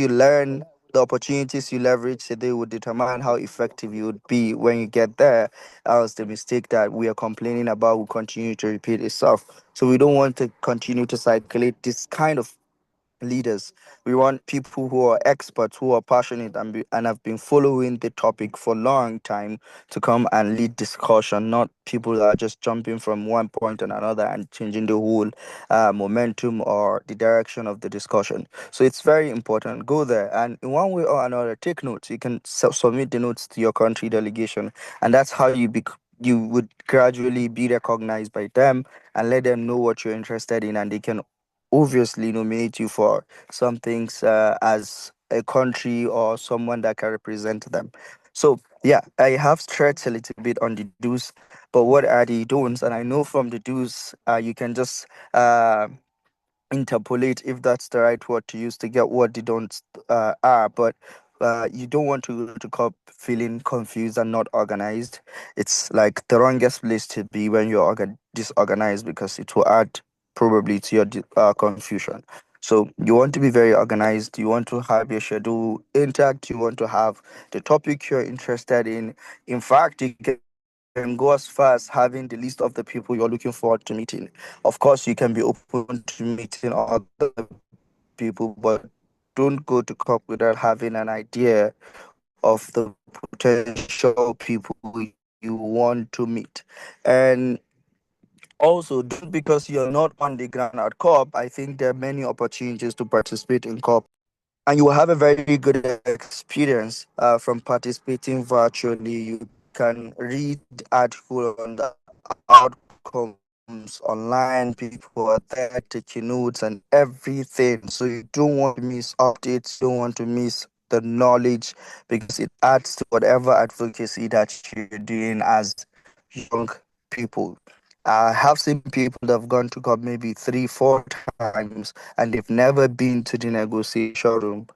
learn, the opportunities you leverage today would determine how effective you would be when you get there. Else the mistake that we are complaining about will continue to repeat itself. So we don't want to continue to circulate this kind of leaders. We want people who are experts, who are passionate and have been following the topic for a long time to come and lead discussion, not people that are just jumping from one point to another and changing the whole momentum or the direction of the discussion. So it's very important. Go there and in one way or another, take notes. You can submit the notes to your country delegation, and that's how you would gradually be recognized by them and let them know what you're interested in, and they can obviously nominate you for some things as a country or someone that can represent them. So yeah, I have stretched a little bit on the do's, but what are the don'ts? And I know from the do's, you can just interpolate, if that's the right word to use, to get what the don'ts are. But you don't want to go to COP feeling confused and not organized. It's like the wrongest place to be when you're disorganized, because it will add probably to your confusion. So you want to be very organized. You want to have your schedule intact. You want to have the topic you're interested in. In fact, you can go as far as having the list of the people you're looking forward to meeting. Of course, you can be open to meeting other people, but don't go to COP without having an idea of the potential people you want to meet. And also, don't because you're not on the ground at COP. I think there are many opportunities to participate in COP, and you will have a very good experience from participating virtually. You can read article on the outcomes online. People are there taking notes and everything. So you don't want to miss updates. You don't want to miss the knowledge, because it adds to whatever advocacy that you're doing as young people. I have seen people that have gone to COP maybe 3, 4 times and they've never been to the negotiation room.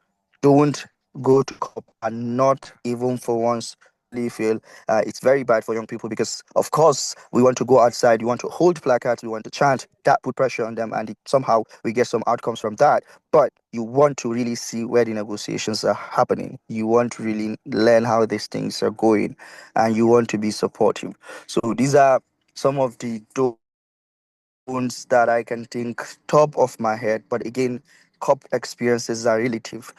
Don't go to COP and not even for once really feel it's very bad for young people, because of course we want to go outside, we want to hold placards, we want to chant. That put pressure on them, and somehow we get some outcomes from that. But you want to really see where the negotiations are happening. You want to really learn how these things are going, and you want to be supportive. So these are some of the don'ts that I can think top of my head. But again, COP experiences are relative.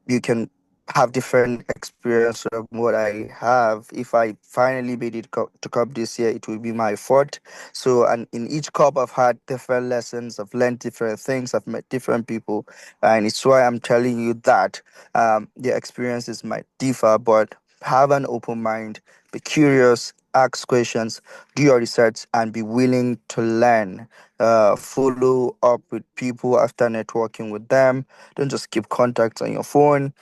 You can have different experience from what I have. If I finally made it to COP this year, it will be my fourth. So, and in each COP, I've had different lessons. I've learned different things. I've met different people, and it's why I'm telling you that the experiences might differ, but have an open mind, be curious, ask questions, do your research, and be willing to learn. Follow up with people after networking with them. Don't just keep contacts on your phone.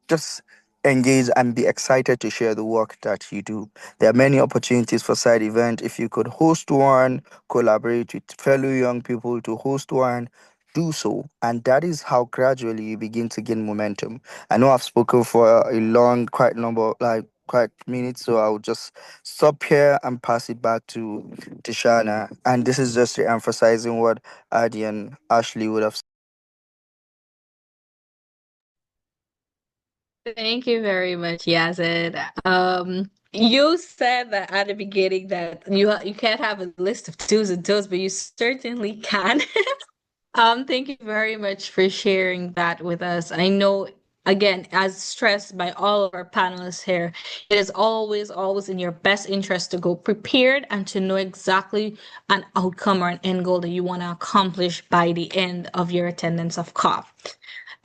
Just engage and be excited to share the work that you do. There are many opportunities for side event. If you could host one, collaborate with fellow young people to host one, do so. And that is how gradually you begin to gain momentum. I know I've spoken for a long, quite number, like quite minutes, so I'll just stop here and pass it back to Tishana. And this is just emphasizing what Adia and Ashley would have. Thank you very much, Yazid. You said that at the beginning that you can't have a list of do's and don'ts, but you certainly can. Thank you very much for sharing that with us. I know, again, as stressed by all of our panelists here, it is always, always in your best interest to go prepared and to know exactly an outcome or an end goal that you want to accomplish by the end of your attendance of COP.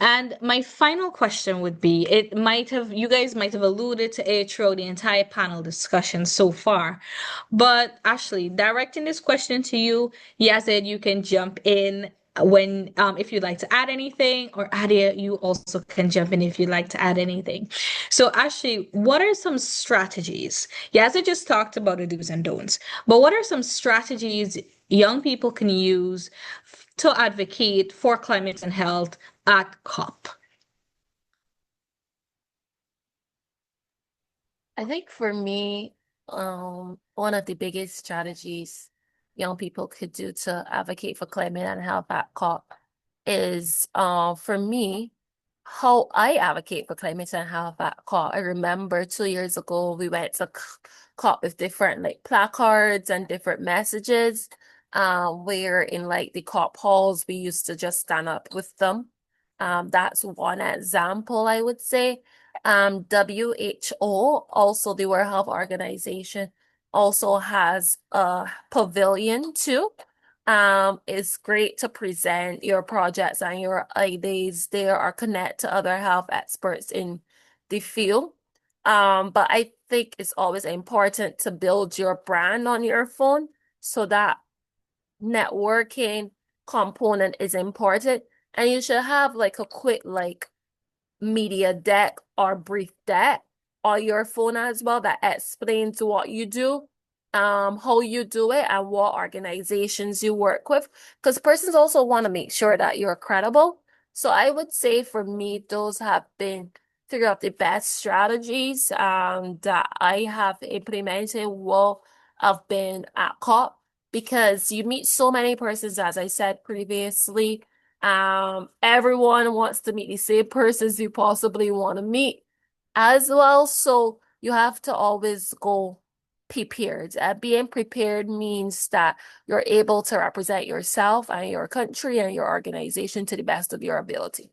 And my final question would be, you guys might have alluded to it throughout the entire panel discussion so far. But Ashley, directing this question to you, Yazid, you can jump in if you'd like to add anything, or Adia, you also can jump in if you'd like to add anything. So Ashley, what are some strategies? Yazid just talked about the do's and don'ts, but what are some strategies young people can use to advocate for climate and health at COP? I think for me, one of the biggest strategies young people could do to advocate for climate and health at COP is, for me, how I advocate for climate and health at COP. I remember 2 years ago, we went to COP with different like placards and different messages, where in like the COP halls, we used to just stand up with them. That's one example, I would say. WHO, also the World Health Organization, also has a pavilion too. It's great to present your projects and your ideas there or connect to other health experts in the field. But I think it's always important to build your brand on your phone, so that networking component is important. And you should have like a quick like media deck or brief deck on your phone as well that explains what you do, how you do it, and what organizations you work with. Because persons also want to make sure that you're credible. So I would say for me, those have been three of the best strategies that I have implemented while I've been at COP, because you meet so many persons, as I said previously. Everyone wants to meet the same persons you possibly want to meet as well. So you have to always go prepared. Being prepared means that you're able to represent yourself and your country and your organization to the best of your ability.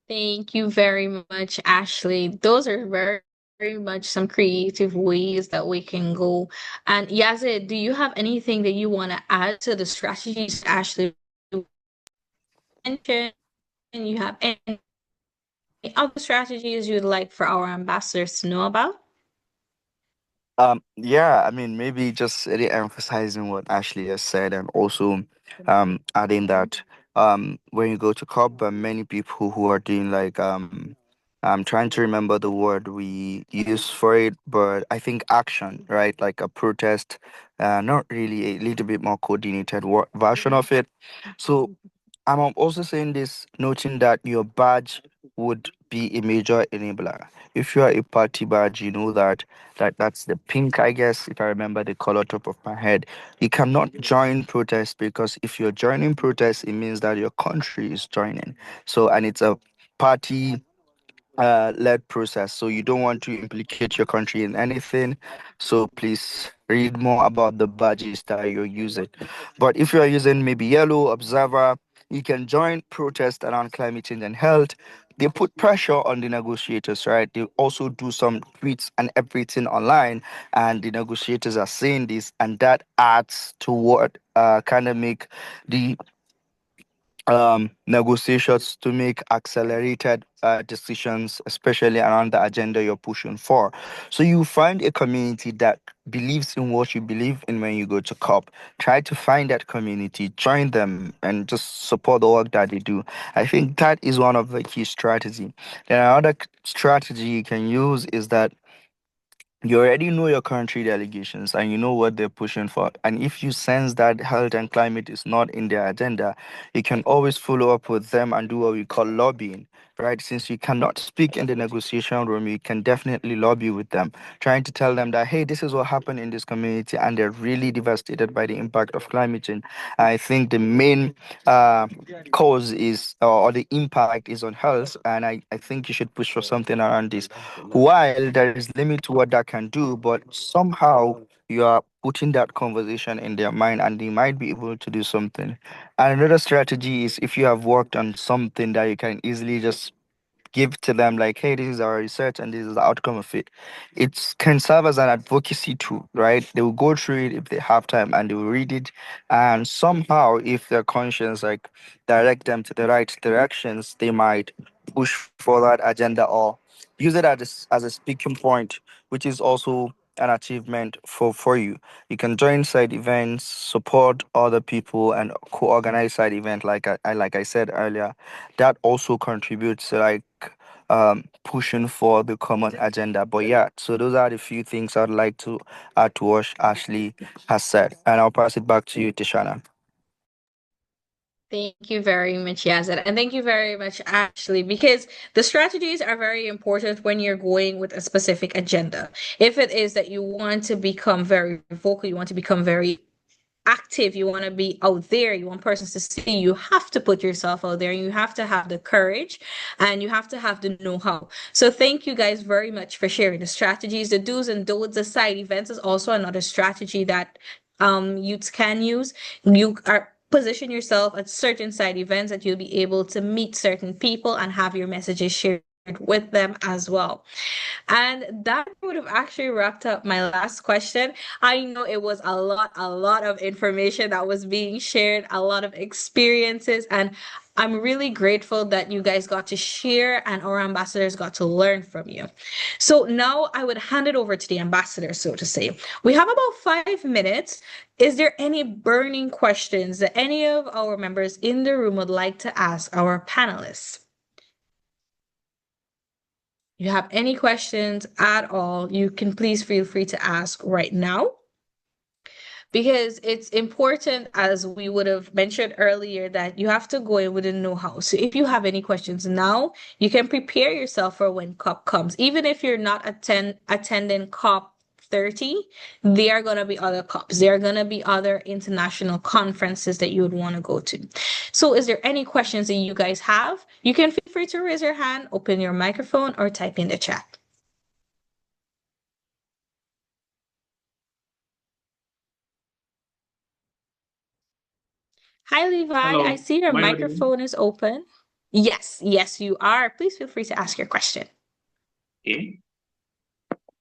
Thank you very much, Ashley. Those are very, very much some creative ways that we can go. And Yazid, do you have anything that you want to add to the strategies Ashley mentioned? You have any other strategies you'd like for our ambassadors to know about? Yeah, I mean, maybe just really emphasizing what Ashley has said, and also adding that when you go to COP, many people who are doing like I'm trying to remember the word we use for it, but I think action, right? Like a protest, not really, a little bit more coordinated version of it. So I'm also saying this, noting that your badge would be a major enabler. If you are a party badge, you know that's the pink, I guess, if I remember the color top of my head. You cannot join protest, because if you're joining protest, it means that your country is joining. So, and it's a party led process. So you don't want to implicate your country in anything. So please read more about the badges that you're using. But if you are using maybe yellow, observer, you can join protest around climate change and health. They put pressure on the negotiators, right? They also do some tweets and everything online, and the negotiators are saying this, and that adds to what kind of make the negotiations to make accelerated decisions, especially around the agenda you're pushing for. So you find a community that believes in what you believe in when you go to COP. Try to find that community, join them, and just support the work that they do. I think that is one of the key strategy. Then another strategy you can use is that you already know your country delegations and you know what they're pushing for. And if you sense that health and climate is not in their agenda, you can always follow up with them and do what we call lobbying. right? Since you cannot speak in the negotiation room, you can definitely lobby with them, trying to tell them that, hey, this is what happened in this community, and they're really devastated by the impact of climate change. I think the main uh, cause is, or the impact is on health, and I think you should push for something around this. While there is limit to what that can do, but somehow you are putting that conversation in their mind and they might be able to do something. And another strategy is if you have worked on something that you can easily just give to them, like, hey, this is our research and this is the outcome of it. It can serve as an advocacy tool, right? They will go through it if they have time and they will read it, and somehow if their conscience like direct them to the right directions, they might push for that agenda or use it as a speaking point, which is also an achievement for you. You can join side events, support other people, and co-organize side event like I said earlier. That also contributes to like pushing for the common agenda. But yeah, so those are the few things I'd like to add to what Ashley has said. And I'll pass it back to you, Tishana. Thank you very much, Yazid. And thank you very much, Ashley, because the strategies are very important when you're going with a specific agenda. If it is that you want to become very vocal, you want to become very active, you want to be out there, you want persons to see, you have to put yourself out there, and you have to have the courage and you have to have the know-how. So thank you guys very much for sharing the strategies, the do's and don'ts. The side events is also another strategy that youths can use. You are position yourself at certain side events that you'll be able to meet certain people and have your messages shared with them as well. And that would have actually wrapped up my last question. I know it was a lot of information that was being shared, a lot of experiences, and I'm really grateful that you guys got to share and our ambassadors got to learn from you. So now I would hand it over to the ambassador, so to say. We have about 5 minutes. Is there any burning questions that any of our members in the room would like to ask our panelists? You have any questions at all, you can please feel free to ask right now, because it's important, as we would have mentioned earlier, that you have to go in with a know-how. So if you have any questions now, you can prepare yourself for when COP comes. Even if you're not attending COP30, there are going to be other COPs. There are going to be other international conferences that you would want to go to. So is there any questions that you guys have? You can feel free to raise your hand, open your microphone, or type in the chat. Hi, Levi. I Hello, see your am I audible? microphone is open. Yes, yes, you are. Please feel free to ask your question. Okay.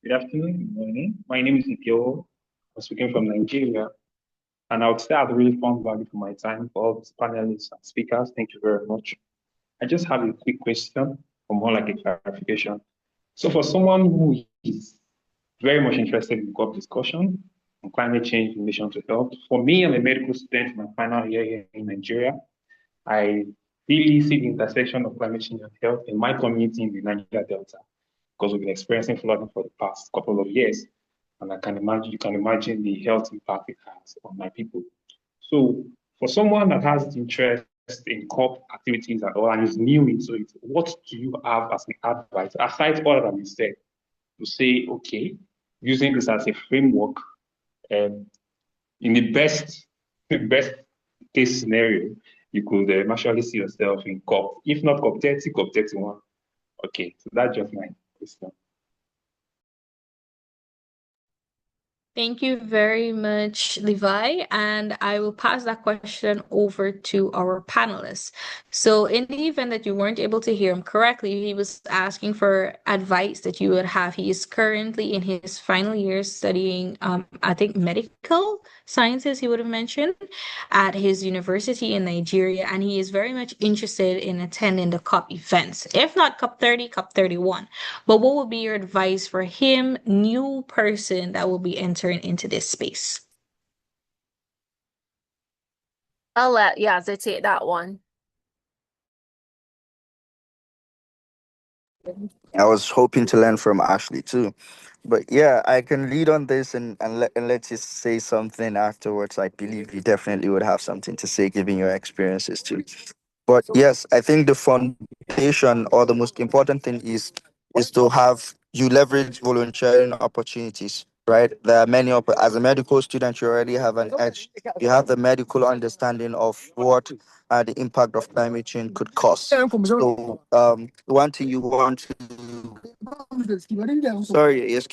Good afternoon, good morning. My name is Mikail. I'm speaking from Nigeria, and I would say I've really found value for my time for all these panelists and speakers. Thank you very much. I just have a quick question, or more like a clarification. So, for someone who is very much interested in COP discussion on climate change in relation to health, for me, I'm a medical student in my final year here in Nigeria. I really see the intersection of climate change and health in my community in the Nigeria Delta, because we've been experiencing flooding for the past couple of years. And you can imagine the health impact it has on my people. So for someone that has interest in COP activities at all and is new into it, what do you have as an advice, aside all that you said, to say, okay, using this as a framework, um, in the best case scenario, you could actually see yourself in COP, if not COP30, COP31. Okay, so that's just my question. Thank you very much, Levi. And I will pass that question over to our panelists. So, in the event that you weren't able to hear him correctly, he was asking for advice that you would have. He is currently in his final year studying, I think, medical sciences, he would have mentioned, at his university in Nigeria. And he is very much interested in attending the COP events, if not COP30, COP31. But what would be your advice for him, new person that will be entering into this space? I'll let Yazid take that one. I was hoping to learn from Ashley too. But yeah, I can lead on this and let you say something afterwards. I believe you definitely would have something to say given your experiences too. But yes, I think the foundation or the most important thing is to have you leverage volunteering opportunities, right? There are many as a medical student, you already have an edge. You have the medical understanding of what the impact of climate change could cause. So one thing you want to sorry, yes.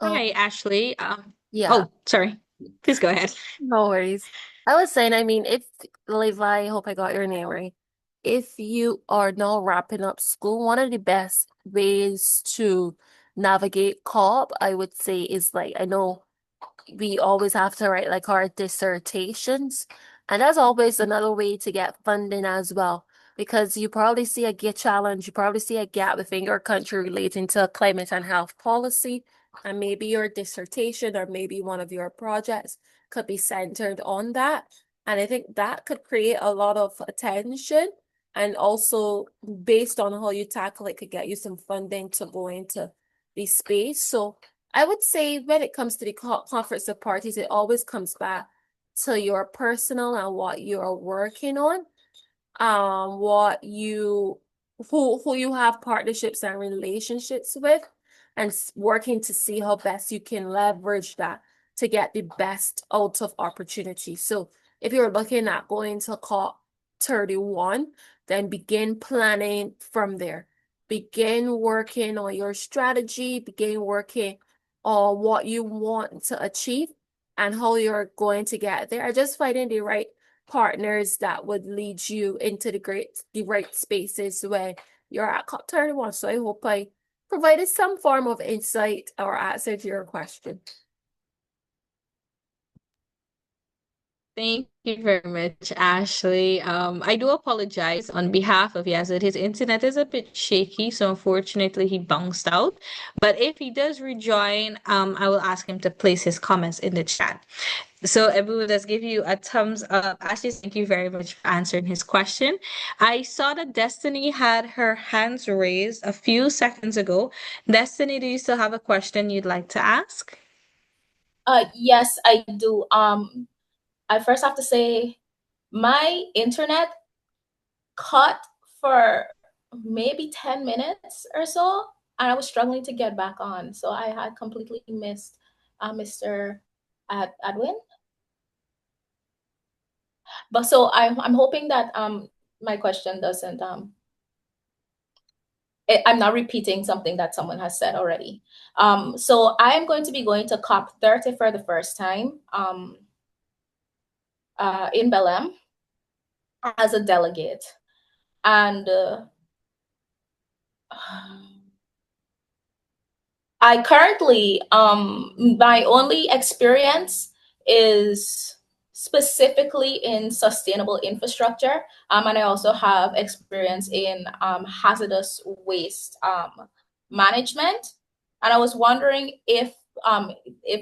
Um, Hi, Ashley. yeah. Oh, sorry. Please go ahead. No worries. I was saying, I mean, if Levi, I hope I got your name right. If you are now wrapping up school, one of the best ways to navigate COP, I would say, is like, I know we always have to write like our dissertations. And that's always another way to get funding as well. Because you probably see a gap challenge, you probably see a gap within your country relating to climate and health policy. And maybe your dissertation or maybe one of your projects could be centered on that. And I think that could create a lot of attention. And also, based on how you tackle it, could get you some funding to go into the space. So I would say when it comes to the conference of parties, it always comes back to your personal and what you're working on, what you who you have partnerships and relationships with, and working to see how best you can leverage that to get the best out of opportunity. So if you're looking at going to COP31, then begin planning from there. Begin working on your strategy, begin working on what you want to achieve and how you're going to get there. Just finding the right partners that would lead you into the right spaces when you're at COP31. So I hope I provided some form of insight or answer to your question. Thank you very much, Ashley. I do apologize on behalf of Yazid. His internet is a bit shaky, so unfortunately he bounced out. But if he does rejoin, I will ask him to place his comments in the chat. So everyone, let's give you a thumbs up. Ashley, thank you very much for answering his question. I saw that Destiny had her hands raised a few seconds ago. Destiny, do you still have a question you'd like to ask? Yes, I do. I first have to say my internet cut for maybe 10 minutes or so, and I was struggling to get back on. So I had completely missed Mr. Adwin. But so I'm hoping that my question doesn't I'm not repeating something that someone has said already. So I am going to be going to COP30 for the first time in Belem as a delegate. And I currently, my only experience is specifically in sustainable infrastructure. And I also have experience in hazardous waste management. And I was wondering if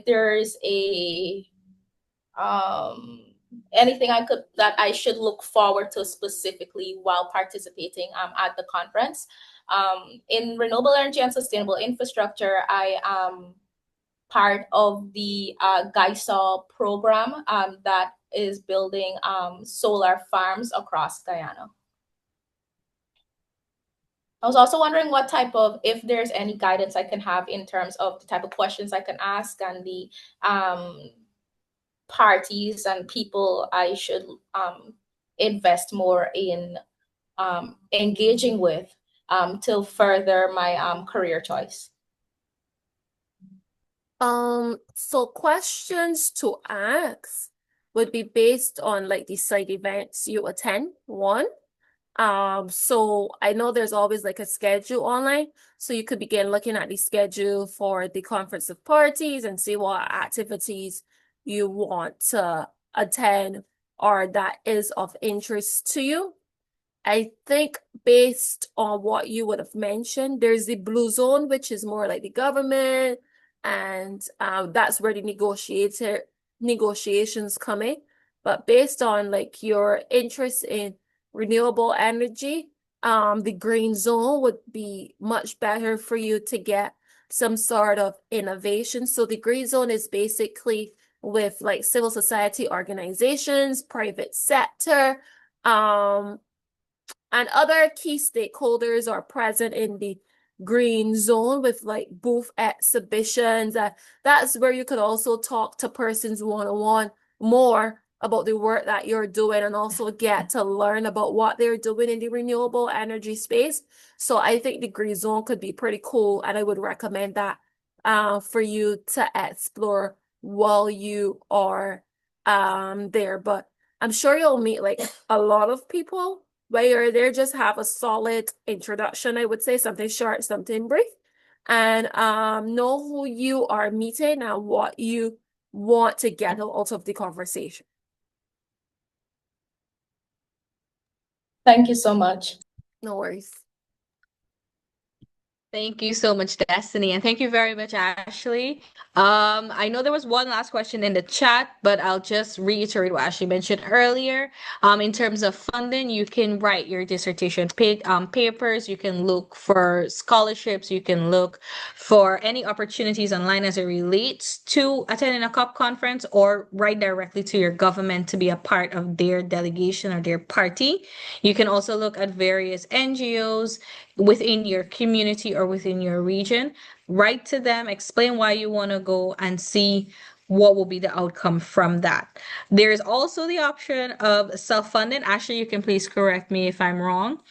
there's a anything that I should look forward to specifically while participating at the conference. In renewable energy and sustainable infrastructure, I am part of the GISA program that is building solar farms across Guyana. I was also wondering if there's any guidance I can have in terms of the type of questions I can ask and the parties and people I should invest more in engaging with to further my career choice. So questions to ask would be based on like the side events you attend, one. So I know there's always like a schedule online, so you could begin looking at the schedule for the conference of parties and see what activities you want to attend or that is of interest to you. I think based on what you would have mentioned, there's the blue zone, which is more like the government, and that's where the negotiations come in. But based on like your interest in renewable energy, the green zone would be much better for you to get some sort of innovation. So the green zone is basically with like civil society organizations, private sector, and other key stakeholders are present in the green zone with like booth exhibitions. That's where you could also talk to persons one-on-one more about the work that you're doing and also get to learn about what they're doing in the renewable energy space. So I think the green zone could be pretty cool, and I would recommend that for you to explore while you are there. But I'm sure you'll meet like a lot of people where you're there. Just have a solid introduction, I would say, something short, something brief, and know who you are meeting and what you want to get out of the conversation. Thank you so much. No worries. Thank you so much, Destiny, and thank you very much, Ashley. I know there was one last question in the chat, but I'll just reiterate what Ashley mentioned earlier. In terms of funding, you can write your dissertation papers, you can look for scholarships, you can look for any opportunities online as it relates to attending a COP conference, or write directly to your government to be a part of their delegation or their party. You can also look at various NGOs within your community or within your region. Write to them, explain why you want to go, and see what will be the outcome from that. There's also the option of self-funding. Ashley, you can please correct me if I'm wrong.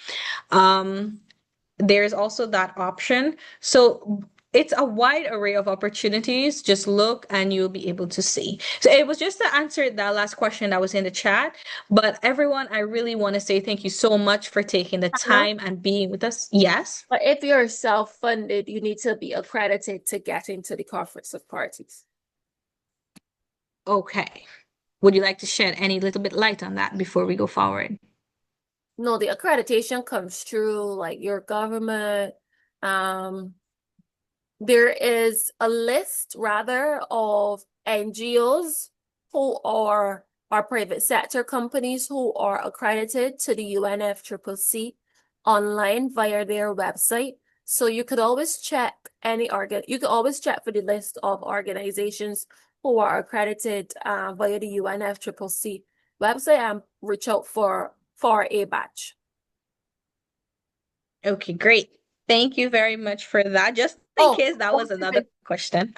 There's also that option. So it's a wide array of opportunities. Just look and you'll be able to see. So it was just to answer that last question that was in the chat. But everyone, I really want to say thank you so much for taking the time and being with us. Yes. But if you're self-funded, you need to be accredited to get into the Conference of Parties. Okay. Would you like to shed any little bit light on that before we go forward? No, the accreditation comes through like your government. There is a list rather of NGOs who are private sector companies who are accredited to the UNFCCC online via their website. So you could always check you could always check for the list of organizations who are accredited via the UNFCCC website and reach out for a badge. Okay, great. Thank you very much for that. Just in case that was another question.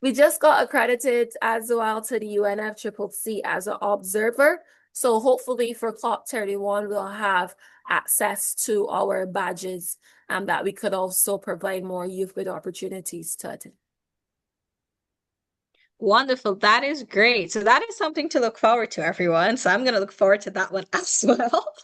We just got accredited as well to the UNFCCC as an observer. So hopefully for COP31, we'll have access to our badges and that we could also provide more youth with opportunities to attend. Wonderful. That is great. So that is something to look forward to, everyone. So I'm going to look forward to that one as well.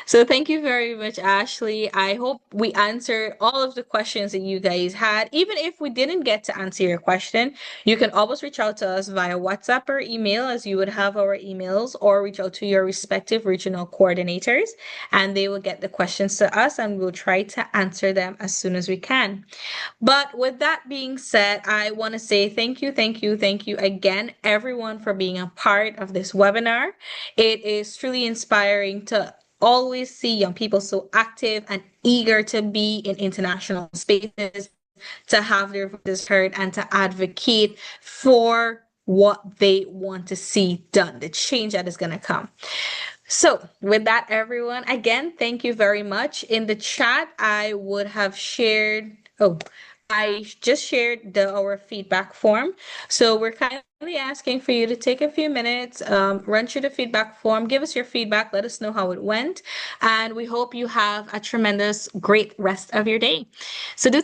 So thank you very much, Ashley. I hope we answered all of the questions that you guys had. Even if we didn't get to answer your question, you can always reach out to us via WhatsApp or email, as you would have our emails, or reach out to your respective regional coordinators, and they will get the questions to us, and we'll try to answer them as soon as we can. But with that being said, I want to say thank you again, everyone, for being a part of this webinar. It is truly inspiring to always see young people so active and eager to be in international spaces, to have their voices heard, and to advocate for what they want to see done, the change that is going to come. So with that, everyone, again, thank you very much. In the chat, I would have shared, I just shared our feedback form. So we're kindly asking for you to take a few minutes, run through the feedback form, give us your feedback, let us know how it went. And we hope you have a tremendous, great rest of your day. So do